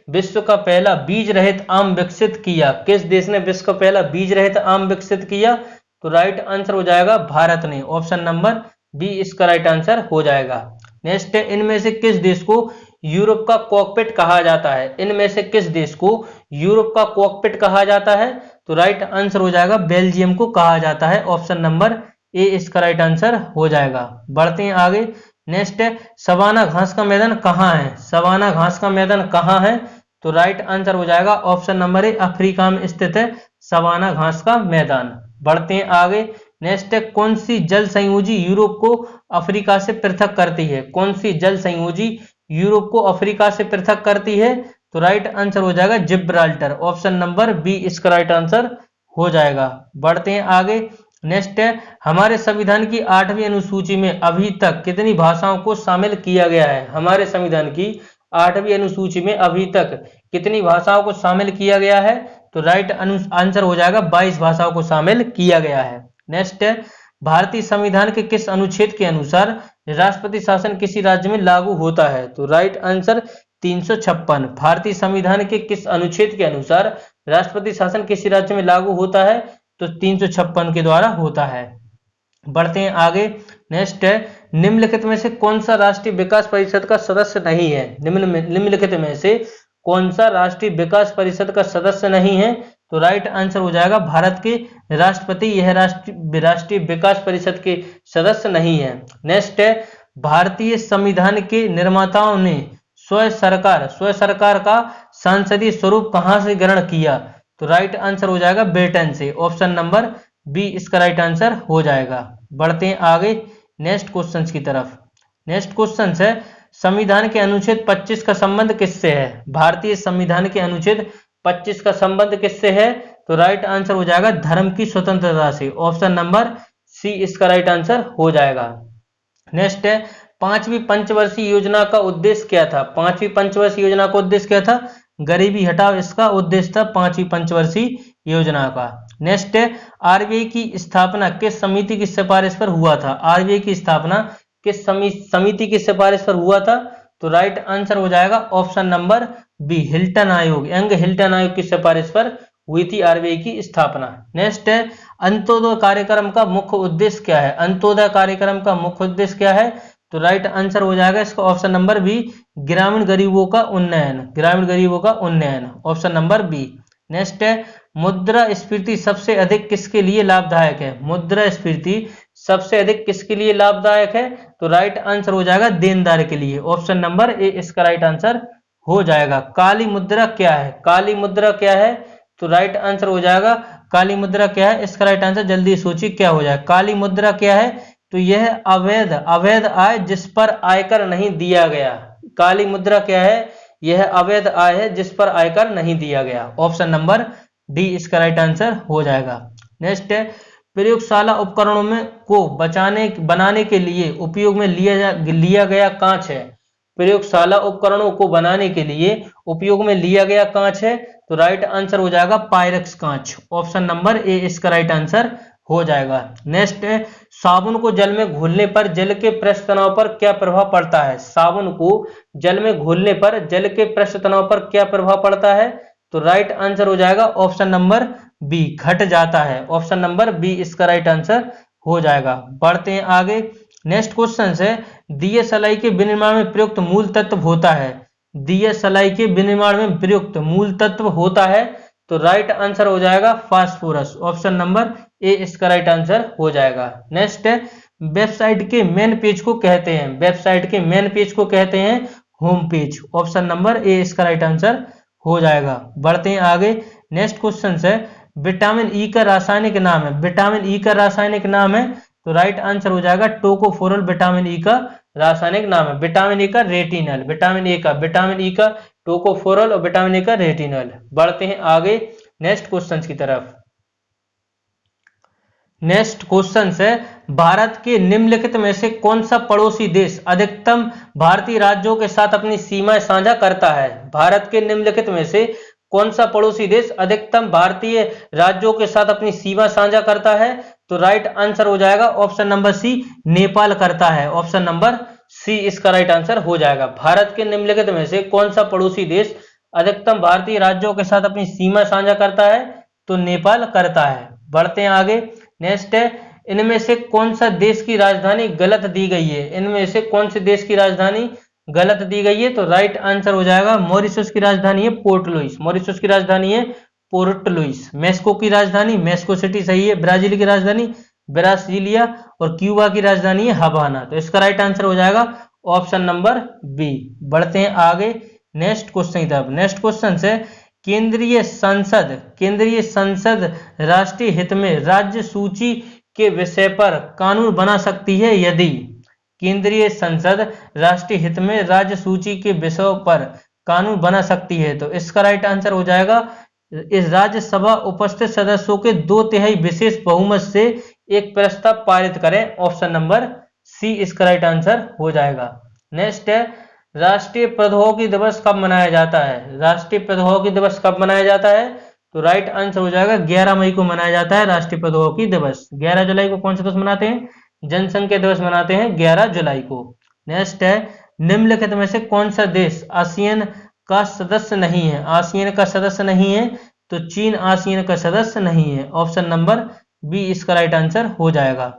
विश्व का पहला बीज रहित आम विकसित किया? किस देश ने विश्व का पहला बीज रहित आम विकसित किया? तो राइट आंसर हो जाएगा भारत ने। ऑप्शन नंबर बी इसका राइट आंसर हो जाएगा। नेक्स्ट है, इनमें से किस देश को यूरोप का कॉकपिट कहा जाता है? इनमें से किस देश को यूरोप का कॉकपिट कहा जाता है? तो राइट आंसर हो जाएगा बेल्जियम को कहा जाता है। ऑप्शन नंबर ए इसका राइट आंसर हो जाएगा। बढ़ते हैं आगे। नेक्स्ट है, सवाना घास का मैदान कहाँ है? सवाना घास का मैदान कहाँ है? तो राइट आंसर हो जाएगा ऑप्शन नंबर ए, अफ्रीका में स्थित है सवाना घास का मैदान। बढ़ते हैं आगे। नेक्स्ट है, कौन सी जल संयोजी यूरोप को अफ्रीका से पृथक करती है? कौन सी जल संयोजी यूरोप को अफ्रीका से पृथक करती है? तो राइट आंसर हो जाएगा जिब्राल्टर। ऑप्शन नंबर बी इसका राइट आंसर हो जाएगा। बढ़ते हैं आगे। नेक्स्ट है, हमारे संविधान की 8वीं अनुसूची में अभी तक कितनी भाषाओं को शामिल किया गया है? हमारे संविधान की 8वीं अनुसूची में अभी तक कितनी भाषाओं को शामिल किया गया है? तो राइट आंसर हो जाएगा 22 भाषाओं को शामिल किया गया है। नेक्स्ट है, भारतीय संविधान के किस अनुच्छेद के अनुसार राष्ट्रपति शासन किसी राज्य में लागू होता है? तो राइट आंसर 356। भारतीय संविधान के किस अनुच्छेद के अनुसार राष्ट्रपति शासन किसी राज्य में लागू होता है? तो 356 के द्वारा होता है। बढ़ते हैं आगे। नेक्स्ट है, निम्नलिखित में से कौन सा राष्ट्रीय विकास परिषद का सदस्य नहीं है? निम्नलिखित में से कौन सा राष्ट्रीय विकास परिषद का सदस्य नहीं है? तो राइट आंसर हो जाएगा भारत के राष्ट्रपति यह राष्ट्रीय विकास परिषद के सदस्य नहीं है। नेक्स्ट है, भारतीय संविधान के निर्माताओं ने स्वयं सरकार का संसदीय स्वरूप कहां से ग्रहण किया? तो राइट आंसर हो जाएगा ब्रिटेन से। ऑप्शन नंबर बी इसका राइट आंसर हो जाएगा। बढ़ते हैं आगे नेक्स्ट क्वेश्चन की तरफ। नेक्स्ट क्वेश्चन है, संविधान के अनुच्छेद 25 का संबंध किससे है? भारतीय संविधान के अनुच्छेद 25 का संबंध किससे है? तो राइट आंसर हो जाएगा धर्म की स्वतंत्रता से। ऑप्शन नंबर सी इसका राइट आंसर हो जाएगा। नेक्स्ट है, 5वीं पंचवर्षीय योजना का उद्देश्य क्या था? 5वीं पंचवर्षीय योजना का उद्देश्य क्या था? गरीबी हटाओ इसका उद्देश्य था 5वीं पंचवर्षीय योजना का। नेक्स्ट है, आरबीआई की स्थापना किस समिति की सिफारिश पर हुआ था? आरबीआई की स्थापना किस समिति की सिफारिश पर हुआ था? तो राइट आंसर हो जाएगा ऑप्शन नंबर बी हिल्टन आयोग, यंग हिल्टन आयोग की सिफारिश पर हुई थी आरबीआई की स्थापना। नेक्स्ट है, अंत्योदय कार्यक्रम का मुख्य उद्देश्य क्या है? अंत्योदय कार्यक्रम का मुख्य उद्देश्य क्या है? तो राइट आंसर हो जाएगा इसका ऑप्शन नंबर बी ग्रामीण गरीबों का उन्नयन, ग्रामीण गरीबों का उन्नयन। Option number B. नेक्स्ट है, मुद्रास्फीति सबसे अधिक किसके लिए लाभदायक है? मुद्रास्फीति सबसे अधिक किसके लिए लाभदायक है? तो राइट आंसर हो जाएगा देनदार के लिए। ऑप्शन नंबर ए इसका राइट आंसर हो जाएगा। काली मुद्रा क्या है? काली मुद्रा क्या है? तो राइट आंसर हो जाएगा काली मुद्रा क्या है? इसका राइट आंसर जल्दी सोचिए क्या हो जाएगा। काली मुद्रा क्या है? तो यह अवैध आय जिस पर आयकर नहीं दिया गया। काली मुद्रा क्या है? यह अवैध आय है जिस पर आयकर नहीं दिया गया। ऑप्शन नंबर डी इसका राइट आंसर हो जाएगा। नेक्स्ट है, प्रयोगशाला उपकरणों में को बनाने के लिए उपयोग में लिया गया कांच है। प्रयोगशाला उपकरणों को बनाने के लिए उपयोग में लिया गया कांच है। तो राइट आंसर हो जाएगा पायरेक्स कांच। ऑप्शन नंबर ए इसका राइट आंसर हो जाएगा। नेक्स्ट है, साबुन को जल में घोलने पर जल के पृष्ठ तनाव पर क्या प्रभाव पड़ता है? साबुन को जल में घोलने पर जल के पृष्ठ तनाव पर क्या प्रभाव पड़ता है? तो राइट आंसर हो जाएगा ऑप्शन नंबर बी घट जाता है। ऑप्शन नंबर बी इसका राइट आंसर हो जाएगा। बढ़ते हैं आगे। नेक्स्ट क्वेश्चन है, दिए सलाई के विनिर्माण में प्रयुक्त मूल तत्व होता है। दिए सलाई के विनिर्माण में प्रयुक्त मूल तत्व होता है। तो राइट आंसर हो जाएगा फास्फोरस। ऑप्शन नंबर ए इसका राइट आंसर हो जाएगा। नेक्स्ट है, वेबसाइट के मेन पेज को कहते हैं, वेबसाइट के मेन पेज को कहते हैं होम पेज। ऑप्शन नंबर ए इसका राइट आंसर हो जाएगा। बढ़ते हैं आगे। नेक्स्ट क्वेश्चन है, विटामिन ई का रासायनिक नाम है। विटामिन ई का रासायनिक नाम है। तो राइट आंसर हो जाएगा टोकोफेरोल विटामिन ई का रासायनिक नाम है। विटामिन ई का रेटिनल, विटामिन ई का टोकोफेरोल और विटामिन ई का रेटिनल। बढ़ते हैं आगे नेक्स्ट क्वेश्चन की तरफ। नेक्स्ट क्वेश्चन है, भारत के निम्नलिखित में से कौन सा पड़ोसी देश अधिकतम भारतीय राज्यों के साथ अपनी सीमाएं साझा करता है? भारत के निम्नलिखित में से कौन सा पड़ोसी देश अधिकतम भारतीय राज्यों के साथ अपनी सीमा साझा करता है? तो राइट आंसर हो जाएगा ऑप्शन नंबर सी नेपाल करता है। ऑप्शन नंबर सी इसका राइट आंसर हो जाएगा। भारत के निम्नलिखित में से कौन सा पड़ोसी देश अधिकतम भारतीय राज्यों के साथ अपनी सीमा साझा करता है? तो नेपाल करता है। बढ़ते हैं आगे। नेक्स्ट है, इनमें से कौन सा देश की राजधानी गलत दी गई है? इनमें से कौन से देश की राजधानी गलत दी गई है? तो राइट आंसर हो जाएगा मॉरिशस की राजधानी है पोर्ट लुइस। मॉरिशस की राजधानी है पोर्ट लुइस। मेक्सिको की राजधानी मेक्सिको सिटी सही है। ब्राजील की राजधानी ब्रासीलिया और क्यूबा की राजधानी है हवाना। तो इसका राइट आंसर हो जाएगा ऑप्शन नंबर बी। बढ़ते हैं आगे। नेक्स्ट क्वेश्चन की तरफ। नेक्स्ट क्वेश्चन से केंद्रीय संसद राष्ट्रीय हित में राज्य सूची के विषय पर कानून बना सकती है यदि केंद्रीय संसद राष्ट्रीय हित में राज्य सूची के विषयों पर कानून बना सकती है, तो इसका राइट आंसर हो जाएगा इस राज्यसभा उपस्थित सदस्यों के 2/3 विशेष बहुमत से एक प्रस्ताव पारित करें। ऑप्शन नंबर सी इसका राइट आंसर हो जाएगा। नेक्स्ट है राष्ट्रीय प्रौद्योगिकी दिवस कब मनाया जाता है? राष्ट्रीय प्रौद्योगिकी दिवस कब मनाया जाता है? तो राइट आंसर हो जाएगा 11 मई को मनाया जाता है राष्ट्रीय प्रौद्योगिकी दिवस। 11 जुलाई को कौन सा दिवस मनाते हैं? जनसंख्या दिवस मनाते हैं 11 जुलाई को। नेक्स्ट है निम्नलिखित में से कौन सा देश आसियान का सदस्य नहीं है? आसियान का सदस्य नहीं है तो चीन आसियान का सदस्य नहीं है। ऑप्शन नंबर बी इसका राइट आंसर हो जाएगा।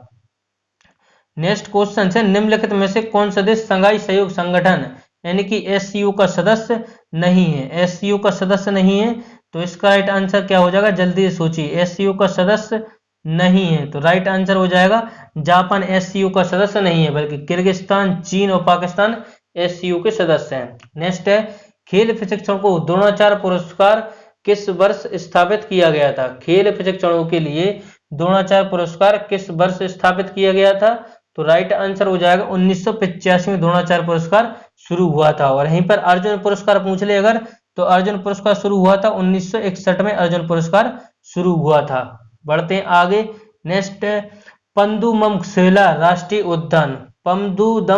नेक्स्ट क्वेश्चन है निम्नलिखित में से कौन सा देश संघाई सहयोग संगठन यानी कि एससीओ का सदस्य नहीं है? एससीओ का सदस्य नहीं है तो इसका राइट आंसर क्या हो जाएगा? जल्दी से सोचिए। एससीओ का सदस्य नहीं है तो राइट आंसर हो जाएगा जापान एससीओ का सदस्य नहीं है, बल्कि किर्गिस्तान, चीन और पाकिस्तान एससीओ के सदस्य हैं। नेक्स्ट है खेल प्रशिक्षण को द्रोणाचार्य पुरस्कार किस वर्ष स्थापित किया गया था? खेल प्रशिक्षणों के लिए द्रोणाचार्य पुरस्कार किस वर्ष स्थापित किया गया था? तो राइट आंसर हो जाएगा 1985 में द्रोणाचार्य पुरस्कार शुरू हुआ था। और यहीं पर अर्जुन पुरस्कार पूछ ले अगर, तो अर्जुन पुरस्कार शुरू हुआ था 1961 में अर्जुन पुरस्कार शुरू हुआ था। बढ़ते हैं आगे। नेक्स्ट पमदूमशोला राष्ट्रीय उद्यान पमदूमशोला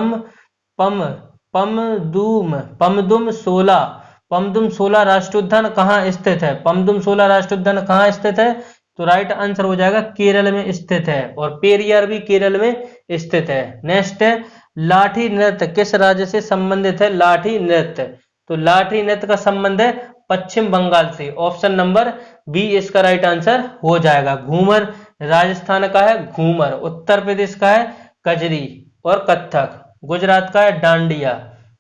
राष्ट्रीय उद्यान कहाँ स्थित है? पमदूमशोला राष्ट्रीय उद्यान कहाँ स्थित है? तो राइट आंसर हो जाएगा केरल में स्थित है और पेरियार भी केरल में स्थित है। नेक्स्ट है लाठी नृत्य किस राज्य से संबंधित है? लाठी नृत्य, तो लाठी नृत्य का संबंध है पश्चिम बंगाल से। ऑप्शन नंबर बी इसका राइट आंसर हो जाएगा। घूमर राजस्थान का है, घूमर उत्तर प्रदेश का है कजरी और कथक, गुजरात का है डांडिया।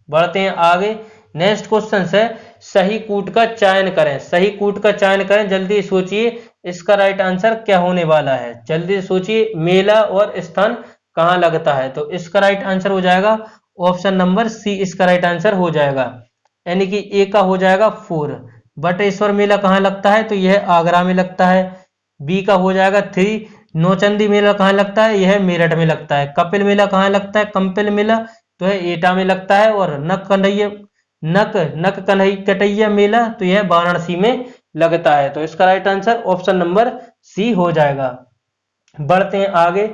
बढ़ते हैं आगे। नेक्स्ट क्वेश्चन है सही कूट का चयन करें। सही कूट का चयन करें, जल्दी सोचिए इसका राइट आंसर क्या होने वाला है? जल्दी सोचिए मेला और स्थान कहाँ लगता है? तो इसका राइट आंसर हो जाएगा ऑप्शन नंबर सी इसका राइट आंसर हो जाएगा, यानी कि ए का हो जाएगा 4। बटेश्वर मेला कहाँ लगता है? तो यह आगरा में लगता है। बी का हो जाएगा 3। नौचंदी मेला कहाँ लगता है? यह मेरठ में लगता है। कपिल मेला कहाँ लगता है? कंपिल मेला तो यह एटा में लगता है। और नक कन्हैया मेला तो यह वाराणसी में लगता है। तो इसका right answer option number C हो जाएगा। बढ़ते हैं आगे।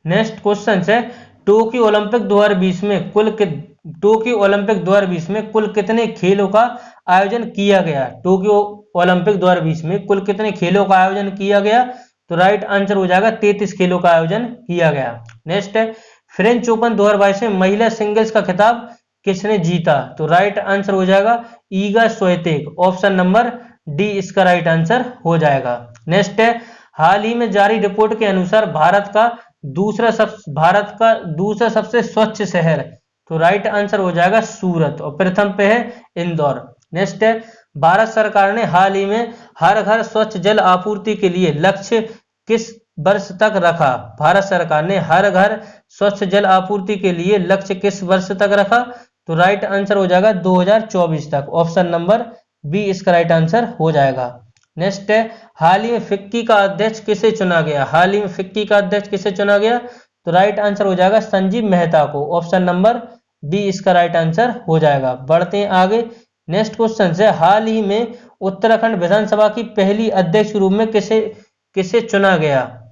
नेक्स्ट क्वेश्चन है टोक्यो ओलंपिक 2020 में कुल कितने खेलों का आयोजन किया गया? टोक्यो ओलंपिक 2020 में कुल कितने खेलों का आयोजन किया गया? तो राइट आंसर हो जाएगा 33 खेलों का आयोजन किया गया। नेक्स्ट है फ्रेंच ओपन 2022 में महिला सिंगल्स का खिताब किसने जीता? तो राइट आंसर हो जाएगा ईगा स्विएतेक। ऑप्शन नंबर डी इसका राइट आंसर हो जाएगा। नेक्स्ट है हाल ही में जारी रिपोर्ट के अनुसार भारत का दूसरा सबसे स्वच्छ शहर, तो राइट आंसर हो जाएगा सूरत और प्रथम पे है इंदौर। नेक्स्ट है भारत सरकार ने हाल ही में हर घर स्वच्छ जल आपूर्ति के लिए लक्ष्य किस वर्ष तक रखा? भारत सरकार ने हर घर स्वच्छ जल आपूर्ति के लिए लक्ष्य किस वर्ष तक रखा? तो राइट आंसर हो जाएगा 2024 तक। ऑप्शन नंबर बी इसका राइट आंसर हो जाएगा। नेक्स्ट है हाल ही में फिक्की का अध्यक्ष किसे चुना गया? हाल ही में फिक्की का अध्यक्ष किसे चुना गया? तो राइट आंसर हो जाएगा संजीव मेहता को। ऑप्शन नंबर बी इसका राइट आंसर हो जाएगा। बढ़ते हैं आगे। नेक्स्ट क्वेश्चन है हाल ही में उत्तराखंड विधानसभा की पहली अध्यक्ष के रूप में किसे चुना गया?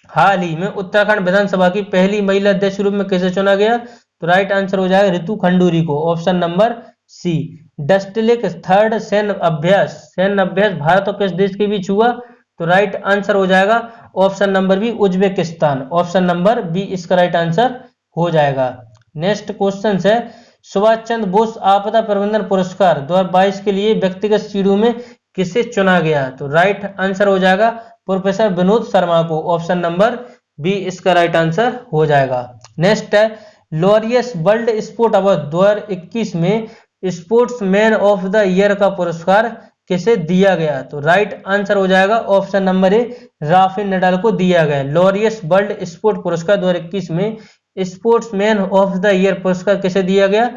हाल ही में उत्तराखंड विधानसभा की पहली महिला अध्यक्ष के रूप में किसे चुना गया? तो राइट आंसर हो जाएगा ऋतु खंडूरी को। Option number C. Dustlik third सैन्य अभ्यास भारत और किस देश के बीच हुआ? तो राइट आंसर हो जाएगा option number B Uzbekistan. Option number B इसका राइट आंसर हो जाएगा। नेक्स्ट क्वेश्चन है सुभाष चंद्र बोस आपदा प्रबंधन पुरस्कार 2022 के लिए व्यक्तिगत सीढ़ी में किसे चुना गया? तो राइट आंसर हो जाएगा प्रोफेसर विनोद शर्मा को। ऑप्शन नंबर बी इसका राइट आंसर हो जाएगा। नेक्स्ट है लॉरियस वर्ल्ड स्पोर्ट अवार्ड 2021 में स्पोर्ट्समैन ऑफ द ईयर का पुरस्कार किसे दिया गया? तो राइट आंसर हो जाएगा option number A Rafael Nadal को दिया गया। लॉरियस वर्ल्ड स्पोर्ट पुरस्कार 2021 में स्पोर्ट्समैन ऑफ द ईयर पुरस्कार किसे दिया गया?